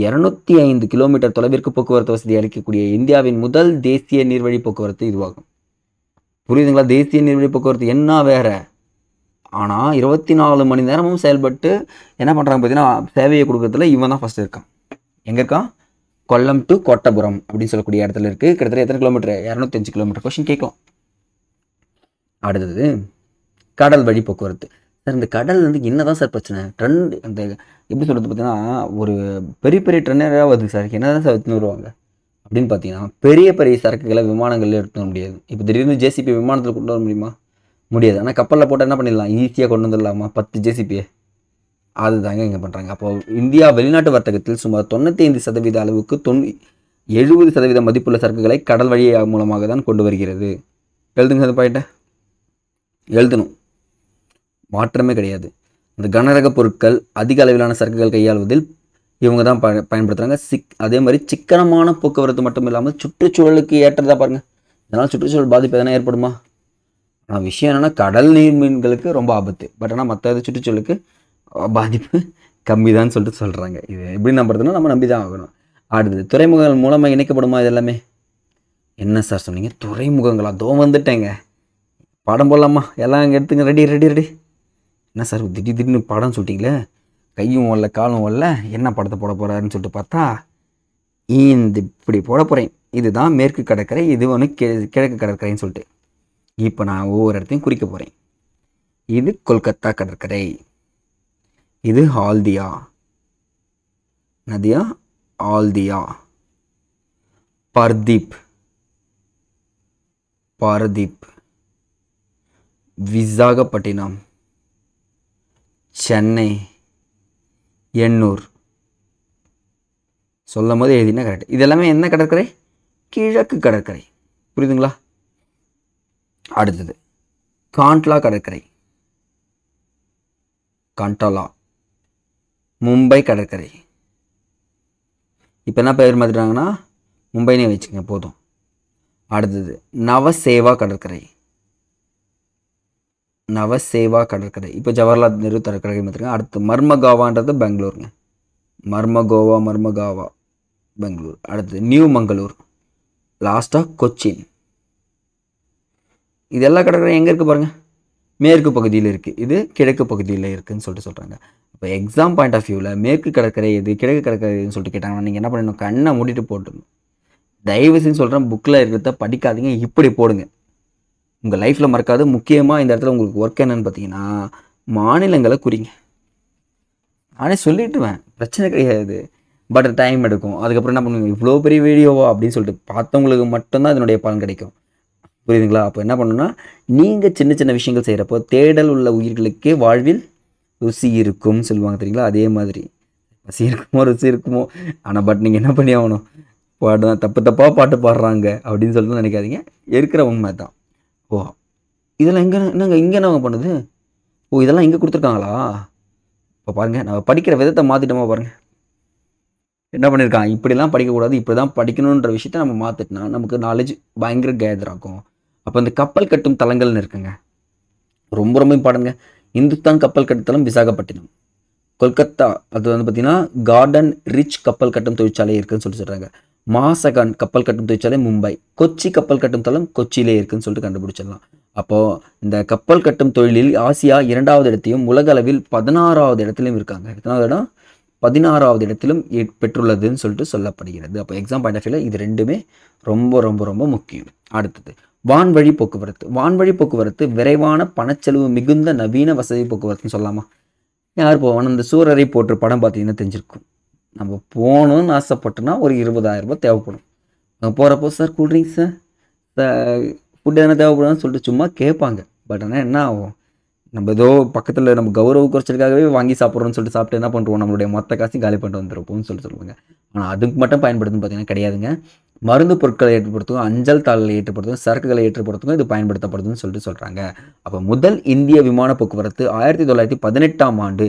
205 கிலோமீட்டர் தொலைவிற்கு போக்குவரத்து வசதி அளிக்கக்கூடிய இந்தியாவின் முதல் தேசிய நீர்வழி போக்குவரத்து இதுவாகும். புரியுதுங்களா? தேசிய நீர்வழி போக்குவரத்து என்ன வேற, ஆனால் 24 மணி நேரமும் செயல்பட்டு என்ன பண்ணுறாங்க பார்த்தீங்கன்னா, சேவையை கொடுக்கறதுல இவன் தான் ஃபஸ்ட்டு இருக்கான். எங்கே இருக்கான்? கொல்லம் டு கோட்டபுரம் அப்படின்னு சொல்லக்கூடிய இடத்துல இருக்குது. கிட்டத்தட்ட எத்தனை கிலோமீட்டர்? 205 கிலோமீட்டர். கொஸ்டின் கேட்கலாம். அடுத்தது கடல் வழி போக்குவரத்து. சார் இந்த கடல் வந்து என்ன தான் சார் பிரச்சனை? ட்ரெண்ட் அந்த எப்படி சொல்கிறது பார்த்தீங்கன்னா, ஒரு பெரிய பெரிய ட்ரெண்டராக வருது சார், என்ன தான் சார் எடுத்துன்னு வருவாங்க அப்படின்னு பார்த்தீங்கன்னா, பெரிய பெரிய சரக்குகளை விமானங்களில் எடுத்து வர முடியாது. இப்போ திடீர்னு ஜேசிபி விமானத்தில் கொண்டு வர முடியுமா? முடியாது. ஆனால் கப்பலில் போட்டால் என்ன பண்ணிடலாம்? ஈஸியாக கொண்டு வந்துடலாமா 10 ஜேசிபியை? அதுதாங்க இங்கே பண்ணுறாங்க. அப்போது இந்தியா வெளிநாட்டு வர்த்தகத்தில் சுமார் 95% அளவுக்கு 70% மதிப்புள்ள சரக்குகளை கடல் வழி மூலமாக தான் கொண்டு வருகிறது. எழுதுங்க அந்த பாயிண்ட்டை, எழுதணும், மாற்றமே கிடையாது. இந்த கனரக பொருட்கள் அதிக அளவிலான சரக்குகள் கையாளுவதில் இவங்க தான் பயன்படுத்துகிறாங்க. அதே மாதிரி சிக்கனமான போக்குவரத்து மட்டும் இல்லாமல் சுற்றுச்சூழலுக்கு ஏற்றதாக பாருங்கள். இதனால் சுற்றுச்சூழல் பாதிப்பு எதனா ஏற்படுமா? ஆனால் விஷயம் என்னென்னா, கடல் நீர் மீன்களுக்கு ரொம்ப ஆபத்து, பட் ஆனால் மற்ற சுற்றுச்சூழலுக்கு பாதிப்பு கம்மி தான் சொல்கிறாங்க. இது எப்படி நம்புறதுன்னா நம்ம நம்பி தான் ஆகணும். அடுத்தது துறைமுகங்கள் மூலமாக இணைக்கப்படுமா? இது எல்லாமே என்ன சார் சொன்னீங்க? துறைமுகங்களா? தோ வந்துட்டேங்க, படம் போடலாமா? எல்லாம் இங்கே எடுத்துங்க, ரெடி ரெடி ரெடி. என்ன சார் திடீர்னு படம் சொல்லிட்டீங்களே, கையும் வரல காலும் வரல, என்ன படத்தை போட போகிறாருன்னு சொல்லிட்டு பார்த்தா இந்த இப்படி போட போகிறேன். இதுதான் மேற்கு கடற்கரை, இது ஒன்று கிழக்கு கடற்கரைன்னு சொல்லிட்டு இப்போ நான் ஒவ்வொரு இடத்தையும் குறிக்க போகிறேன். இது கொல்கத்தா கடற்கரை, இது ஹால்தியா நதியா, ஆல்தியா, பர்தீப், விசாகப்பட்டினம், சென்னை, எண்ணூர். சொல்லும் போது எழுதினா கரெக்ட். இது எல்லாமே என்ன கடற்கரை? கிழக்கு கடற்கரை. புரியுதுங்களா? அடுத்தது காண்ட்லா கடற்கரை, காண்டாலா, மும்பை கடற்கரை. இப்போ என்ன பெயர் மாற்றிட்டாங்கன்னா மும்பைனே வச்சுங்க போதும். அடுத்தது நவசேவா கடற்கரை, நவசேவா கடற்கரை. இப்போ ஜவஹர்லால் நேரு கடற்கரை மாற்றிருக்காங்க. அடுத்து மர்மகாவான்றது பெங்களூருங்க, மர்மகாவா பெங்களூர். அடுத்தது நியூ மங்களூர், லாஸ்ட்டாக கொச்சின். இது எல்லா கடற்கரையும் எங்கே இருக்குது பாருங்கள், மேற்கு பகுதியில் இருக்குது, இது கிழக்கு பகுதியில் இருக்குதுன்னு சொல்கிறாங்க. இப்போ எக்ஸாம் பாயிண்ட் ஆஃப் வியூவில் மேற்கு கடற்கரை எது, கிழக்கு கடற்கரை எதுன்னு சொல்லிட்டு கேட்டாங்கன்னா நீங்கள் என்ன பண்ணணும்? கண்ணை மூடிட்டு போட்டுடணும். தயவு செஞ்சு சொல்கிறேன், புக்கில் இருக்கிறத படிக்காதீங்க, இப்படி போடுங்க, உங்கள் லைஃப்பில் மறக்காது. முக்கியமாக இந்த இடத்துல உங்களுக்கு ஒர்க் என்னன்னு பார்த்தீங்கன்னா, மாநிலங்களை குறிங்க. நானே சொல்லிட்டுவேன், பிரச்சனை கிடையாது, பட் டைம் எடுக்கும். அதுக்கப்புறம் என்ன பண்ணுவீங்க? இவ்வளோ பெரிய வீடியோவா அப்படின்னு சொல்லிட்டு பார்த்தவங்களுக்கு மட்டும்தான் இதனுடைய பலன் கிடைக்கும். புரியுதுங்களா? அப்போ என்ன பண்ணணும்னா, நீங்கள் சின்ன சின்ன விஷயங்கள் செய்கிறப்போ தேடல் உள்ள உயிர்களுக்கே வாழ்வில் ருசி இருக்கும்னு சொல்லுவாங்க தெரியுங்களா? அதே மாதிரி பசி இருக்குமோ ருசி இருக்குமோ, ஆனால் பட் நீங்கள் என்ன பண்ணி ஆகணும்? பாட்டு தான் தப்பாக பாட்டு பாடுறாங்க அப்படின்னு சொல்லிட்டு நினைக்காதீங்க, இருக்கிற உண்மை தான். ஓ இதெல்லாம் என்னங்க இங்கே என்ன பண்ணுது? ஓ இதெல்லாம் இங்கே கொடுத்துருக்காங்களா? இப்போ பாருங்கள், நம்ம படிக்கிற விதத்தை மாற்றிட்டோமா பாருங்கள். என்ன பண்ணியிருக்காங்க? இப்படிலாம் படிக்கக்கூடாது, இப்படி தான் படிக்கணுன்ற விஷயத்த நம்ம மாற்றிட்டோம்னா நமக்கு நாலேஜ் பயங்கர கேதர் ஆகும். அப்போ இந்த கப்பல் கட்டும் தலங்கள்னு இருக்குங்க, ரொம்ப ரொம்ப இம்பார்ட்டன்ங்க. இந்துஸ்தான் கப்பல் கட்டும் தளம் விசாகப்பட்டினம். கொல்கத்தா அது வந்து பார்த்திங்கன்னா கார்டன் ரிச் கப்பல் கட்டும் தொழிற்சாலை இருக்குதுன்னு சொல்கிறாங்க. மாசகான் கப்பல் கட்டும் தொழிற்சாலை மும்பை. கொச்சி கப்பல் கட்டும் தளம் கொச்சியிலே இருக்குதுன்னு சொல்லிட்டு கண்டுபிடிச்சிடலாம். அப்போது இந்த கப்பல் கட்டும் தொழிலில் ஆசியா 2வது இடத்தையும் உலக அளவில் 16வது இடத்துலையும் இருக்காங்க. எத்தனாவது இடம்? 16வது இடத்திலும் பெற்றுள்ளதுன்னு சொல்லிட்டு சொல்லப்படுகிறது. அப்போ எக்ஸாம் பாயிண்ட் ஆஃப் வியூவில் இது ரெண்டுமே ரொம்ப ரொம்ப ரொம்ப முக்கியம். அடுத்தது வான்வழி போக்குவரத்து. வான்வழி போக்குவரத்து விரைவான பணச்செலவு மிகுந்த நவீன வசதி போக்குவரத்துன்னு சொல்லலாமா? யார் போவான்னு இந்த சூரரை போட்டு படம் பார்த்தீங்கன்னா தெரிஞ்சிருக்கும். நம்ம போகணும்னு ஆசைப்பட்டோன்னா ஒரு 20,000 ரூபாய் தேவைப்படும். அங்கே போகிறப்போ சார் கூல்ட்ரிங்க்ஸ் சார் ஃபுட் எதனா தேவைப்படும்னு சொல்லிட்டு சும்மா கேட்பாங்க. பட் ஆனால் என்ன ஆகும்? நம்ம ஏதோ பக்கத்தில் நம்ம கௌரவ குறைச்சலுக்காகவே வாங்கி சாப்பிட்றோன்னு சொல்லிட்டு சாப்பிட்டு என்ன பண்ணுறோம்? நம்மளுடைய மொத்த காசையும் காலி பண்ணிட்டு வந்துருப்போம்னு சொல்லுவாங்க. ஆனால் அதுக்கு மட்டும் பயன்படுத்துன்னு பார்த்தீங்கன்னா கிடையாதுங்க. மருந்து பொருட்களை ஏற்றப்படுத்தும், அஞ்சல் தாள்களை ஏற்றப்படுத்தும், சரக்குகளை ஏற்றப்படுத்தும் இது பயன்படுத்தப்படுதுன்னு சொல்லிட்டு சொல்கிறாங்க. அப்போ முதல் இந்திய விமான போக்குவரத்து 1918ஆம் ஆண்டு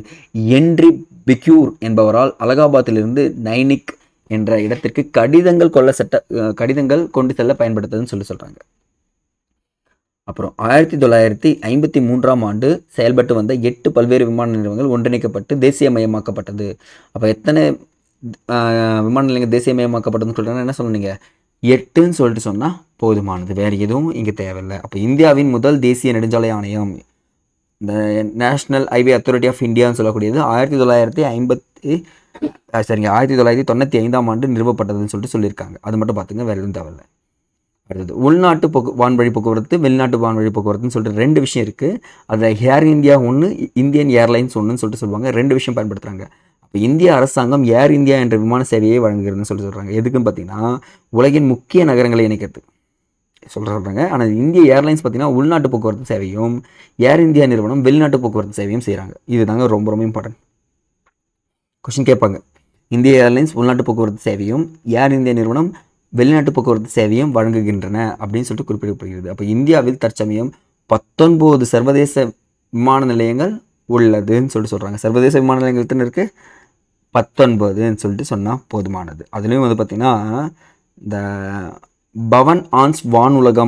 ஹென்றி பெக்யூர் என்பவரால் அலகாபாத்திலிருந்து நைனிக் என்ற இடத்திற்கு கடிதங்கள் கொண்டு செல்ல பயன்படுத்துதுன்னு சொல்கிறாங்க. அப்புறம் 1953ஆம் ஆண்டு செயல்பட்டு வந்த 8 பல்வேறு விமான நிலையங்கள் ஒன்றிணைக்கப்பட்டு தேசியமயமாக்கப்பட்டது. அப்போ எத்தனை விமான நிலையங்கள் தேசியமயமாக்கப்பட்டதுன்னு சொல்லிட்டு என்ன சொன்னீங்க? 8ன்னு சொல்லிட்டு சொன்னால் போதுமானது, வேறு எதுவும் இங்கே தேவையில்லை. அப்போ இந்தியாவின் முதல் தேசிய நெடுஞ்சாலை ஆணையம், இந்த நேஷ்னல் ஹைவே அத்தாரிட்டி ஆஃப் இந்தியான்னு சொல்லக்கூடியது 1995ஆம் ஆண்டு நிறுவப்பட்டதுன்னு சொல்லிட்டு சொல்லியிருக்காங்க. அது மட்டும் பார்த்துங்க, வேறு எதுவும் தேவையில்லை. அடுத்தது உள்நாட்டு வான்வழி போக்குவரத்து, வெளிநாட்டு வான்வழி போக்குவரத்துன்னு சொல்லிட்டு 2 விஷயம் இருக்குது. அதில் ஏர் இந்தியா ஒன்று, இந்தியன் ஏர்லைன்ஸ் ஒன்றுன்னு சொல்லிட்டு சொல்லுவாங்க. 2 விஷயம் பயன்படுத்துகிறாங்க. அப்போ இந்திய அரசாங்கம் ஏர் இந்தியா என்ற விமான சேவையை வழங்குகிறதுன்னு சொல்லிட்டு சொல்கிறாங்க. எதுக்குன்னு பார்த்தீங்கன்னா உலகின் முக்கிய நகரங்களை இணைக்கிறது சொல்கிறாங்க. ஆனால் இந்திய ஏர்லைன்ஸ் பார்த்தீங்கன்னா உள்நாட்டு போக்குவரத்து சேவையும், ஏர் இந்தியா நிறுவனம் வெளிநாட்டு போக்குவரத்து சேவையும் செய்கிறாங்க. இது தாங்க ரொம்ப ரொம்ப இம்பார்ட்டன்ட். கொஸ்டின் கேட்பாங்க, இந்திய ஏர்லைன்ஸ் உள்நாட்டு போக்குவரத்து சேவையும், ஏர் இந்தியா நிறுவனம் வெளிநாட்டு போக்குவரத்து சேவையும் வழங்குகின்றன அப்படின்னு சொல்லிட்டு குறிப்பிடப்படுகிறது. அப்போ இந்தியாவில் தற்சமயம் 19 சர்வதேச விமான நிலையங்கள் உள்ளதுன்னு சொல்லிட்டு சொல்கிறாங்க. சர்வதேச விமான நிலையங்கள் எத்தனை இருக்குது? 19ன்னு சொல்லிட்டு சொன்னால் போதுமானது. அதுலேயும் வந்து பார்த்திங்கன்னா இந்த பவன் ஆன்ஸ் வானுலகு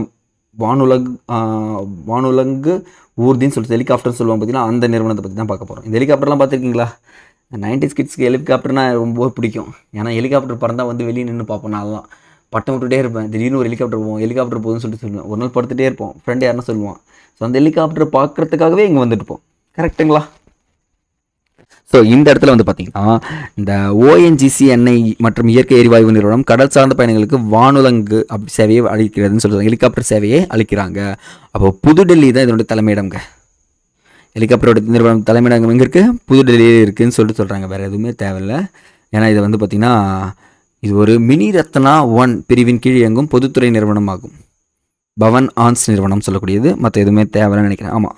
ஊர்தின்னு சொல்லிட்டு ஹெலிகாப்டர்னு சொல்லுவாங்க பார்த்தீங்கன்னா, அந்த நிறுவனத்தை பற்றி தான் பார்க்க போகிறோம். இந்த ஹெலிகாப்டர்லாம் பார்த்துருக்கீங்களா? 90s கிட்ஸ்க்கு ஹெலிகாப்டர்னா ரொம்ப பிடிக்கும். ஏன்னா ஹெலிகாப்டர் பறந்தால் வந்து வெளியே நின்று பார்ப்போம். நான்லாம் பட்டம் விட்டுட்டே இருப்பேன். திடீர்னு ஒரு ஹெலிகாப்டர் போவோம், ஹெலிகாப்டர் போகுதுன்னு சொல்லிட்டு சொல்லுவேன். ஒரு நாள் படுத்துகிட்டே இருப்போம், ஃப்ரெண்டு யாருன்னா சொல்லுவான். ஸோ அந்த ஹெலிகாப்டர் பார்க்குறதுக்காகவே இங்கே வந்துட்டுப்போம். கரெக்டுங்களா? ஸோ இந்த இடத்துல வந்து பார்த்திங்கன்னா இந்த ஓஎன்ஜிசி எண்ணெய் மற்றும் இயற்கை எரிவாயு நிறுவனம் கடல் சார்ந்த பயணிகளுக்கு வானுலங்கு சேவையை அளிக்கிறதுன்னு சொல்கிறாங்க. ஹெலிகாப்டர் சேவையை அளிக்கிறாங்க. அப்போ புதுடெல்லி தான் இதனுடைய தலைமையிடங்க. ஹெலிகாப்டரோட நிறுவனம் தலைமையிடம் எங்கே இருக்குது? புதுடெல்லியில் இருக்குதுன்னு சொல்லிட்டு சொல்கிறாங்க. வேறு எதுவுமே தேவையில்லை. ஏன்னா இது வந்து பார்த்திங்கன்னா இது ஒரு மினி ரத்னா 1 பிரிவின் கீழ் இயங்கும் பொதுத்துறை நிறுவனம் ஆகும். பவன் ஆன்ஸ் நிறுவனம் சொல்லக்கூடியது. மற்ற எதுவுமே தேவைன்னு நினைக்கிறேன். ஆமாம்,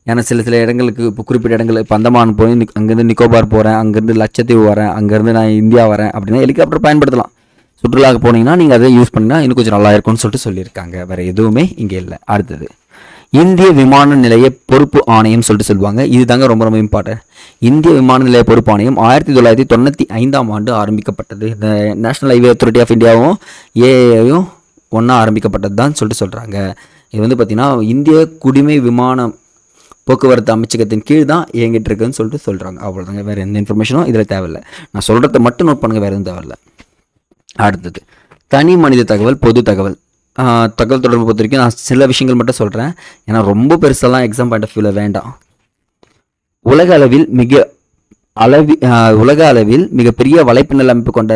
ஏன்னா சில இடங்களுக்கு இப்போ குறிப்பிட்ட இடங்கள் இப்போ அந்தமான் போய் அங்கேருந்து நிக்கோபார் போகிறேன், அங்கேருந்து லட்சத்தீவு வரேன், அங்கேருந்து நான் இந்தியா வரேன் அப்படின்னா ஹெலிகாப்டர் பயன்படுத்தலாம். சுற்றுலாவுக்கு போனீங்கன்னா நீங்கள் அதை யூஸ் பண்ணினா இன்னும் கொஞ்சம் நல்லா இருக்கும்னு சொல்லிட்டு சொல்லியிருக்காங்க. வேறு எதுவுமே இங்கே இல்லை. அடுத்தது இந்திய விமான நிலைய பொறுப்பு ஆணையம் சொல்லிட்டு சொல்லுவாங்க. இது தாங்க ரொம்ப ரொம்ப இம்பார்ட்டன்ட். இந்திய விமான நிலைய பொறுப்பு ஆணையம் 1995ஆம் ஆண்டு ஆரம்பிக்கப்பட்டது. இந்த நேஷனல் ஹைவே அத்தாரிட்டி ஆஃப் இந்தியாவும் ஏஐயும் ஒன்றா ஆரம்பிக்கப்பட்டது தான் சொல்லிட்டு சொல்கிறாங்க. இது வந்து பார்த்திங்கன்னா இந்திய குடிமை விமான போக்குவரத்து அமைச்சகத்தின் கீழ் தான் இயங்கிட்டு இருக்குன்னு சொல்லிட்டு சொல்கிறாங்க. அவ்வளோதாங்க, வேறு எந்த இன்ஃபர்மேஷனும் இதில் தேவையில்லை. நான் சொல்கிறத மட்டும் நோட் பண்ணுங்கள், வேறு எதுவும் தேவையில்லை. அடுத்தது தனி மனித தகவல், பொது தகவல். தகவல் தொடர்பு பொறுத்த வரைக்கும் நான் சில விஷயங்கள் மட்டும் சொல்கிறேன். ஏன்னா ரொம்ப பெருசெல்லாம் எக்ஸாம் பாயிண்ட் ஆஃப் வியூவில் வேண்டாம். உலக அளவில் மிகப்பெரிய வலைப்பின்னல் அமைப்பு கொண்ட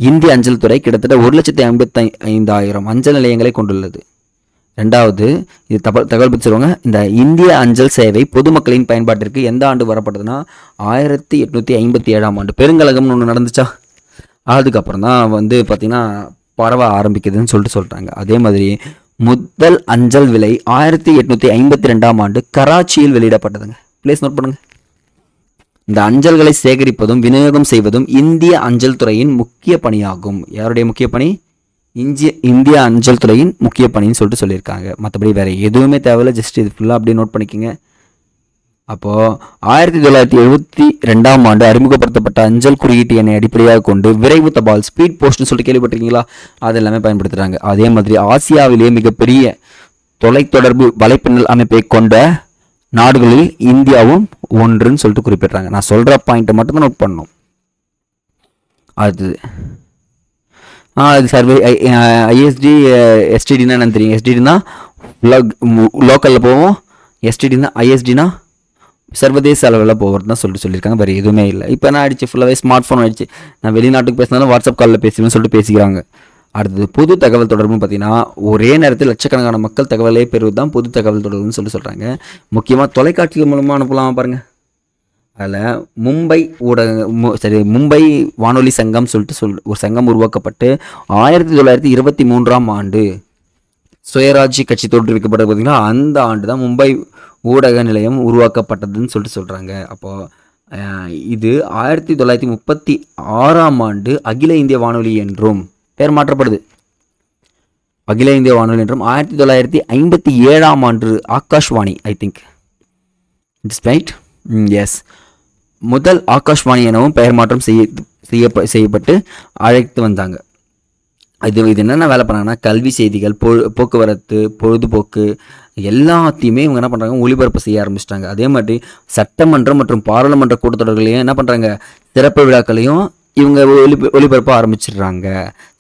இந்திய அஞ்சல் துறை கிட்டத்தட்ட 1,55,000 அஞ்சல் நிலையங்களை கொண்டுள்ளது. ரெண்டாவது, இது தகவல் பற்றி சொல்லுவாங்க. இந்த இந்திய அஞ்சல் சேவை பொதுமக்களின் பயன்பாட்டிற்கு எந்த ஆண்டு வரப்பட்டதுன்னா 1857ஆம் ஆண்டு. பெருங்கலகம்னு ஒன்று நடந்துச்சா, அதுக்கப்புறம் தான் வந்து பார்த்திங்கன்னா பரவ ஆரம்பிக்குதுன்னு சொல்லிட்டு சொல்கிறாங்க. அதே மாதிரி முதல் அஞ்சல் விலை 1852ஆம் ஆண்டு கராச்சியில் வெளியிடப்பட்டதுங்க. பிளேஸ் நோட் பண்ணுங்க. இந்த அஞ்சல்களை சேகரிப்பதும் விநியோகம் செய்வதும் இந்திய அஞ்சல் துறையின் முக்கிய பணியாகும். யாருடைய முக்கிய பணி? இந்திய அஞ்சல் துறையின் முக்கிய பணின்னு சொல்லிட்டு சொல்லியிருக்காங்க. மற்றபடி வேறு எதுவுமே தேவையில்லை, ஜஸ்ட் இது ஃபுல்லாக அப்படியே நோட் பண்ணிக்கோங்க. அப்போது 1972ஆம் ஆண்டு அறிமுகப்படுத்தப்பட்ட அஞ்சல் குறியீட்டு எண்ணை அடிப்படையாக கொண்டு விரைவு தபால் ஸ்பீட் போஸ்ட்னு சொல்லிட்டு கேள்விப்பட்டிருக்கீங்களா? அது எல்லாமே பயன்படுத்துகிறாங்க. அதே மாதிரி ஆசியாவிலேயே மிகப்பெரிய தொலைத்தொடர்பு வலைப்பின்னல் அமைப்பை கொண்ட நாடுகளில் இந்தியாவும் ஒன்றுன்னு சொல்லிட்டு குறிப்பிட்றாங்க. நான் சொல்கிற பாயிண்ட்டை மட்டும் தான் நோட் பண்ணணும். அது சர்வே ஐஎஸ்டி எஸ்டிடினா என்னன்னு தெரியும். எஸ்டிடினா லோக்கலில் போவோம், எஸ்டிடினா ஐஎஸ்டினா சர்வதேச அளவில் போகிறது தான் சொல்லியிருக்காங்க. வேறு எதுவுமே இல்லை. இப்போ என்ன ஆயிடுச்சு, ஃபுல்லாகவே ஸ்மார்ட் ஃபோன் ஆயிடுச்சு. நான் வெளிநாட்டுக்கு பேசினாலும் வாட்ஸ்அப் காலில் பேசுவேன்னு சொல்லிட்டு பேசிக்கிறாங்க. அடுத்தது பொது தகவல் தொடர்புன்னு பார்த்தீங்கன்னா ஒரே நேரத்தில் லட்சக்கணக்கான மக்கள் தகவலை பெறுவது தான் பொது தகவல் தொடர்புன்னு சொல்லிட்டு சொல்கிறாங்க. முக்கியமாக தொலைக்காட்சிகள் மூலமாக அனுப்பலாம் பாருங்கள். அதில் மும்பை வானொலி சங்கம் சொல்லிட்டு ஒரு சங்கம் உருவாக்கப்பட்டு 1923ஆம் ஆண்டு சுயராஜ்ய கட்சி தோற்றுவிக்கப்பட்டது. பார்த்திங்கன்னா அந்த ஆண்டு தான் மும்பை ஊடக நிலையம் உருவாக்கப்பட்டதுன்னு சொல்லிட்டு சொல்கிறாங்க. அப்போது இது 1936ஆம் ஆண்டு அகில இந்திய வானொலி என்றும் பேர் மாற்றப்படுது. அகில இந்திய வானொலி என்றும் 1957ஆம் ஆண்டு Akashvani, I think it's right, yes, முதல் ஆகாஷ்வாணி எனவும் பெயர் மாற்றம் செய்யப்பட்டு அழைத்து வந்தாங்க. இது என்னென்ன வேலை பண்ணாங்கன்னா கல்வி, செய்திகள், போக்குவரத்து, பொழுதுபோக்கு, எல்லாத்தையுமே இவங்க என்ன பண்ணுறாங்க, ஒளிபரப்பு செய்ய ஆரம்பிச்சிட்டாங்க. அதே மாதிரி சட்டமன்றம் மற்றும் பாராளுமன்ற கூட்டத்தொடர்களையும் என்ன பண்ணுறாங்க, சிறப்பு விழாக்களையும் இவங்க ஒளிபரப்ப ஆரம்பிச்சிடுறாங்க.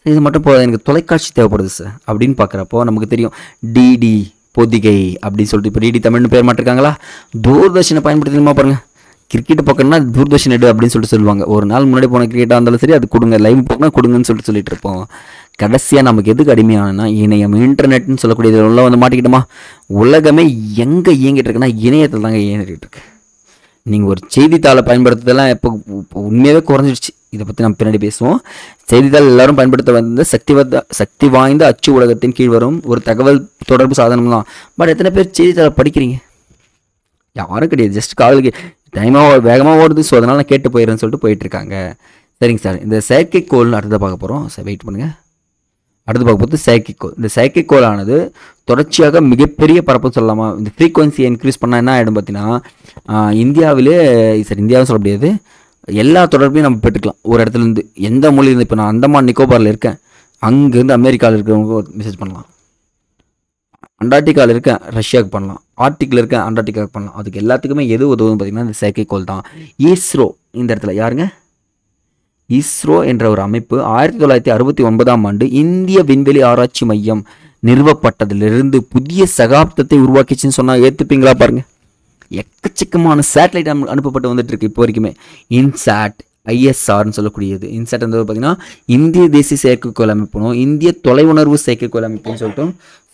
இது மட்டும் போதும், எனக்கு தொலைக்காட்சி தேவைப்படுது சார் அப்படின்னு பார்க்குறப்போ நமக்கு தெரியும் டிடி பொதிகை அப்படின்னு சொல்லிட்டு இப்போ டிடி தமிழ்னு பேர் மாட்டிருக்காங்களா. தூர்தர்ஷனை பயன்படுத்தணுமா பாருங்கள். கிரிக்கெட் பார்க்கணும்னா தூர்தர்ஷன் எடு அப்படின்னு சொல்லுவாங்க. ஒரு நாள் முன்னாடி போன கிரிக்கெட்டாக இருந்தாலும் சரி அது கொடுங்க, லைவ் போனால் கொடுங்கன்னு சொல்லிட்டு இருப்போம். கடைசியாக நமக்கு எதுக்கு அடிமையானனா இணையம், இன்டர்நெட்னு சொல்லக்கூடியது உள்ள வந்து மாட்டிக்கிட்டோமா. உலகமே எங்கே இயங்கிட்டு இருக்குன்னா இணையத்தில் தாங்க இயங்கிட்டு இருக்கு. நீங்கள் ஒரு செய்தித்தாளை பயன்படுத்துறதெல்லாம் இப்போ உண்மையாகவே குறைஞ்சிடுச்சு. இதை பற்றி நம்ம பின்னாடி பேசுவோம். செய்தித்தாள் எல்லாரும் பயன்படுத்த வந்த சக்தி வாய்ந்த அச்சு உலகத்தின் கீழ் வரும் ஒரு தகவல் தொடர்பு சாதனம் தான். பட் எத்தனை பேர் செய்தித்தாளை படிக்கிறீங்க? யாரும் கிடையாது. ஜஸ்ட் காலுக்கு டைமாக வேகமாக ஓடுது, ஸோ அதனால் நான் கேட்டு போயிடுறேன்னு சொல்லிட்டு போயிட்டுருக்காங்க. சரிங்க சார், இந்த செயற்கைக்கோள்னு அடுத்த பார்க்க போகிறோம். சார் வெயிட் பண்ணுங்கள். அடுத்து பார்க்க போகிறது செயற்கைக்கோள். இந்த செயற்கைக்கோளானது தொடர்ச்சியாக மிகப்பெரிய பரப்பு சொல்லலாமா. இந்த ஃப்ரீக்வன்சியை இன்க்ரீஸ் பண்ணால் என்ன ஆகிடும் பார்த்தீங்கன்னா, இந்தியாவிலே சார் இந்தியாவும் சொல்ல முடியாது, எல்லா தொடர்பையும் நம்ம பெற்றுக்கலாம் ஒரு இடத்துலேருந்து. எந்த மொழியிலேருந்து, இப்போ நான் அந்தமான் நிக்கோபாரில் இருக்கேன், அங்கேருந்து அமெரிக்காவில் இருக்கிறவங்க மெசேஜ் பண்ணலாம். அண்டார்டிகாவில் இருக்கேன், ரஷ்யாவுக்கு பண்ணலாம். ஆர்டிக்கில் இருக்கேன், அண்டார்டிகாவுக்கு பண்ணலாம். அதுக்கு எல்லாத்துக்குமே எது உதவும் பார்த்தீங்கன்னா இந்த செயற்கைக்கோள் தான். இஸ்ரோ இந்த இடத்துல யாருங்க, இஸ்ரோ என்ற ஒரு அமைப்பு 1969 இந்திய விண்வெளி ஆராய்ச்சி மையம் நிறுவப்பட்டதிலிருந்து புதிய சகாப்தத்தை உருவாக்கிச்சுன்னு சொன்னால் ஏற்றுப்பீங்களா பாருங்க. எக்கச்சக்கமான சேட்டலைட் அனுப்பப்பட்டு வந்துட்டு இருக்கு இப்போ வரைக்குமே. இன்சாட், ஐஎஸ்ஆர்னு சொல்லக்கூடியது. இன்சாட் வந்து பார்த்தீங்கன்னா இந்திய தேசிய செயற்கைக்கோள் அமைப்புனும் இந்திய தொலைவுணர்வு செயற்கைக்கோள் அமைப்புன்னு சொல்லிட்டு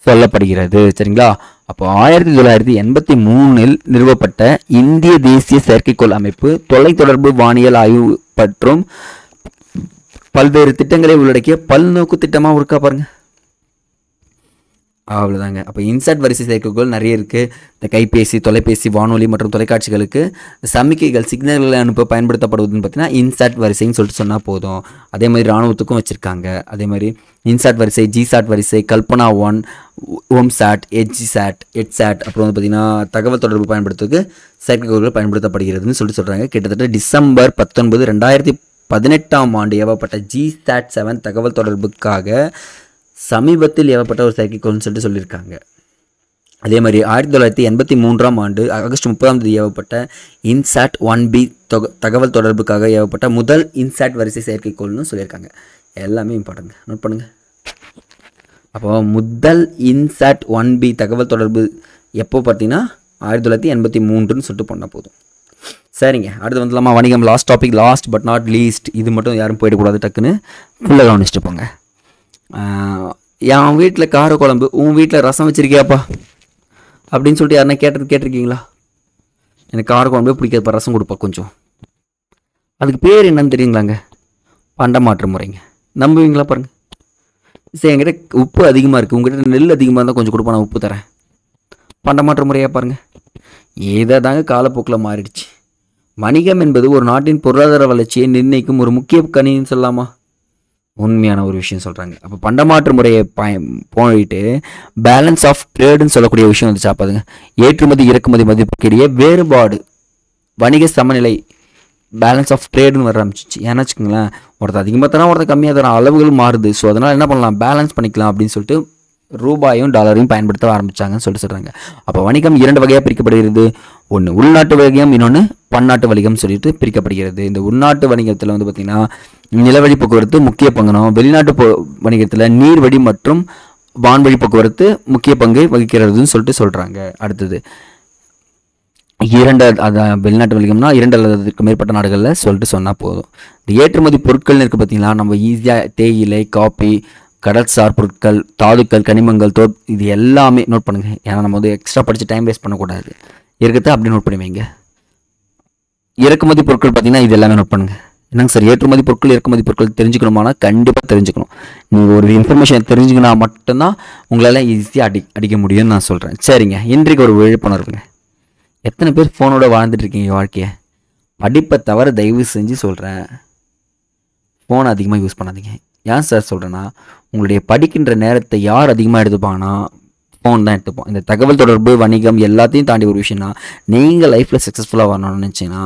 சொல்லப்படுகிறது. சரிங்களா. அப்போ 1983 நிறுவப்பட்ட இந்திய தேசிய செயற்கைக்கோள் அமைப்பு தொலைத்தொடர்பு, வானியல் ஆய்வு மற்றும் பல்வேறு திட்டங்களை உள்ளடக்கிய பல்நோக்கு திட்டமாக இருக்கா பாருங்க. அவ்வளோதாங்க. அப்போ இன்சாட் வரிசை செயற்கைக்கோள் நிறைய இருக்குது. இந்த கைபேசி, தொலைபேசி, வானொலி மற்றும் தொலைக்காட்சிகளுக்கு சமிக்கைகள், சிக்னல்களை அனுப்ப பயன்படுத்தப்படுவதுன்னு பார்த்தீங்கன்னா இன்சாட் வரிசைன்னு சொல்லிட்டு சொன்னால் போதும். அதே மாதிரி இராணுவத்துக்கும் வச்சுருக்காங்க. அதே மாதிரி இன்சாட் வரிசை, ஜிசாட் வரிசை, கல்பனா 1, ஓம்சாட், எட்சாட், அப்புறம் வந்து பார்த்திங்கன்னா தகவல் தொடர்பு பயன்படுத்துறதுக்கு செயற்கைக்கோள்கள் பயன்படுத்தப்படுகிறதுன்னு சொல்கிறாங்க. கிட்டத்தட்ட டிசம்பர் 19, 2018 ஏவப்பட்ட ஜிசாட் 7 தகவல் தொடர்புக்காக சமீபத்தில் ஏவப்பட்ட ஒரு செயற்கைக்கோள்னு சொல்லிட்டு சொல்லியிருக்காங்க. அதே மாதிரி 1983 ஆகஸ்ட் 30 ஏவப்பட்ட இன்சாட் 1B தகவல் தொடர்புக்காக ஏவப்பட்ட முதல் இன்சாட் வரிசை செயற்கைக்கோள்னு சொல்லியிருக்காங்க. எல்லாமே இம்பார்ட்டன்ட், நோட் பண்ணுங்கள். அப்போ முதல் இன்சாட் 1B தகவல் தொடர்பு எப்போ பார்த்தீங்கன்னா 1983 சொல்லிட்டு பண்ணால் போதும். சரிங்க, அடுத்து வந்துடலாமா வணிகம். Last topic, last but not least. இது மட்டும் யாரும் போயிடக்கூடாது, டக்குன்னு ஃபுல்லாக கவனிச்சுட்டு போங்க. என் வீட்டில் கார குழம்பு, உன் வீட்டில் ரசம் வச்சுருக்கியாப்பா அப்படின்னு சொல்லிட்டு யாருன்னா கேட்டிருக்கீங்களா? எனக்கு கார குழம்பே பிடிக்காதுப்பா, ரசம் கொடுப்பா கொஞ்சம். அதுக்கு பேர் என்னன்னு தெரியுங்களாங்க? பண்டமாற்று முறைங்க. நம்புவீங்களா பாருங்கள். சரி, என்கிட்ட உப்பு அதிகமாக இருக்குது, உங்கள்கிட்ட நெல் அதிகமாக இருந்தால் கொஞ்சம் கொடுப்பா, நான் உப்பு தரேன். பண்டமாற்று முறையாக பாருங்கள். ஏதோ தாங்க காலப்போக்கில் மாறிடுச்சு. வணிகம் என்பது ஒரு நாட்டின் பொருளாதார வளர்ச்சியை நிர்ணயிக்கும் ஒரு முக்கிய கணின்னு சொல்லலாமா? உண்மையான ஒரு விஷயம் சொல்கிறாங்க. அப்போ பண்டமாற்று முறையை போயிட்டு பேலன்ஸ் ஆஃப் ட்ரேடுன்னு சொல்லக்கூடிய விஷயம் வந்து சாப்பாதுங்க. ஏற்றுமதி இறக்குமதி மதிப்புக்கிடையே வேறுபாடு, வணிக சமநிலை, பேலன்ஸ் ஆஃப் ட்ரேடுன்னு வர ஆரம்பிச்சிச்சு. ஏன்னா வச்சுக்கோங்களேன், ஒருத்தர் அதிகமாக தரான், ஒருத்தர் கம்மியாக தரான், அளவுகள் மாறுது. ஸோ அதனால் என்ன பண்ணலாம், பேலன்ஸ் பண்ணிக்கலாம் அப்படின்னு சொல்லிட்டு ரூபாயும் டாலரையும் பயன்படுத்த ஆரம்பித்தாங்கன்னு சொல்கிறாங்க. அப்போ வணிகம் 2 வகையாக பிரிக்கப்படுகிறது. ஒன்று உள்நாட்டு வணிகம், இன்னொன்று பன்னாட்டு வணிகம் சொல்லிட்டு பிரிக்கப்படுகிறது. இந்த உள்நாட்டு வணிகத்தில் வந்து பார்த்திங்கன்னா நிலவழி போக்குவரத்து முக்கிய பங்கனும், வெளிநாட்டு வணிகத்தில் நீர்வழி மற்றும் வான்வழி போக்குவரத்து முக்கிய பங்கை வகிக்கிறதுன்னு சொல்லிட்டு சொல்கிறாங்க. அடுத்தது வெளிநாட்டு வணிகம்னா 2 அல்லது மேற்பட்ட நாடுகளில் சொல்லிட்டு சொன்னால் போதும். இந்த ஏற்றுமதி பொருட்கள்னு இருக்குது பார்த்தீங்களா, நம்ம ஈஸியாக தேயிலை, காபி, கடற்சார் பொருட்கள், தாதுக்கள், கனிமங்கள், இது எல்லாமே நோட் பண்ணுங்கள். ஏன்னா நம்ம வந்து எக்ஸ்ட்ரா படித்து டைம் வேஸ்ட் பண்ணக்கூடாது. இருக்கிறத அப்படி நோட் பண்ணி வைங்க. இறக்குமதி பொருட்கள் பார்த்தீங்கன்னா இது எல்லாமே நோட் பண்ணுங்கள். என்னங்க சார், ஏற்றுமதி பொருட்கள், இறக்குமதி பொருட்கள் தெரிஞ்சுக்கணுமானா கண்டிப்பாக தெரிஞ்சுக்கணும். நீங்கள் ஒரு இன்ஃபர்மேஷன் தெரிஞ்சுக்கினா மட்டும்தான் உங்களால் ஈஸியாக அடிக்க முடியும்னு நான் சொல்கிறேன். சரிங்க, இன்றைக்கு ஒரு விழிப்புணர்வுங்க. எத்தனை பேர் ஃபோனோட வாழ்ந்துட்டு இருக்கீங்க வாழ்க்கையை? படிப்பை தவிர தயவு செஞ்சு சொல்கிறேன், ஃபோனை அதிகமாக யூஸ் பண்ணாதீங்க. ஏன் சார் சொல்கிறேன்னா, உங்களுடைய படிக்கின்ற நேரத்தை யார் அதிகமாக எடுத்துப்பாங்கன்னா ஃபோன் தான் எடுத்துப்போம். இந்த தகவல் தொடர்பு, வணிகம் எல்லாத்தையும் தாண்டி ஒரு விஷயம்னா, நீங்கள் லைஃப்பில் சக்ஸஸ்ஃபுல்லாக வரணும்னு நினச்சிங்கன்னா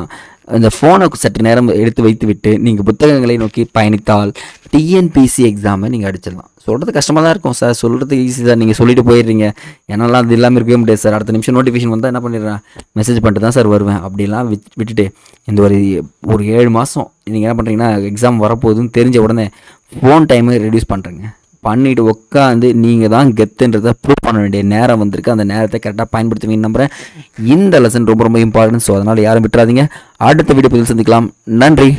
அந்த ஃபோனை சற்று நேரம் எடுத்து வைத்து விட்டு நீங்கள் புத்தகங்களை நோக்கி பயணித்தால் டிஎன்பிசி எக்ஸாமை நீங்கள் அடிச்சிடலாம். சொல்கிறது கஷ்டமாக தான் இருக்கும் சார், சொல்கிறது ஈஸி சார், நீங்கள் சொல்லிட்டு போயிடுறீங்க. என்னால் அது இல்லாமல் இருக்கவே முடியாது சார். அடுத்த நிமிஷம் நோட்டிஃபிகேஷன் வந்தால் என்ன பண்ணிடுறேன், மெசேஜ் பண்ணிட்டு தான் சார் வருவேன் அப்படிலாம் விட்டுட்டு இந்த ஒரு 7 மாதம் நீங்கள் என்ன பண்ணுறீங்கன்னா எக்ஸாம் வரப்போகுதுன்னு தெரிஞ்ச உடனே ஃபோன் டைமை ரெடியூஸ் பண்ணுறேங்க. பண்ணிவிட்டு உட்காந்து நீங்கள் தான் கெத்துன்றதை ப்ரூவ் பண்ண வேண்டிய நேரம் வந்திருக்கு. அந்த நேரத்தை கரெக்டாக பயன்படுத்துவீங்கன்னு நம்புகிறேன். இந்த லெசன் ரொம்ப ரொம்ப இம்பார்ட்டன்ட். ஸோ அதனால் யாரும் விட்டுறாதீங்க. அடுத்த வீடியோ பதில் சந்திக்கலாம். நன்றி.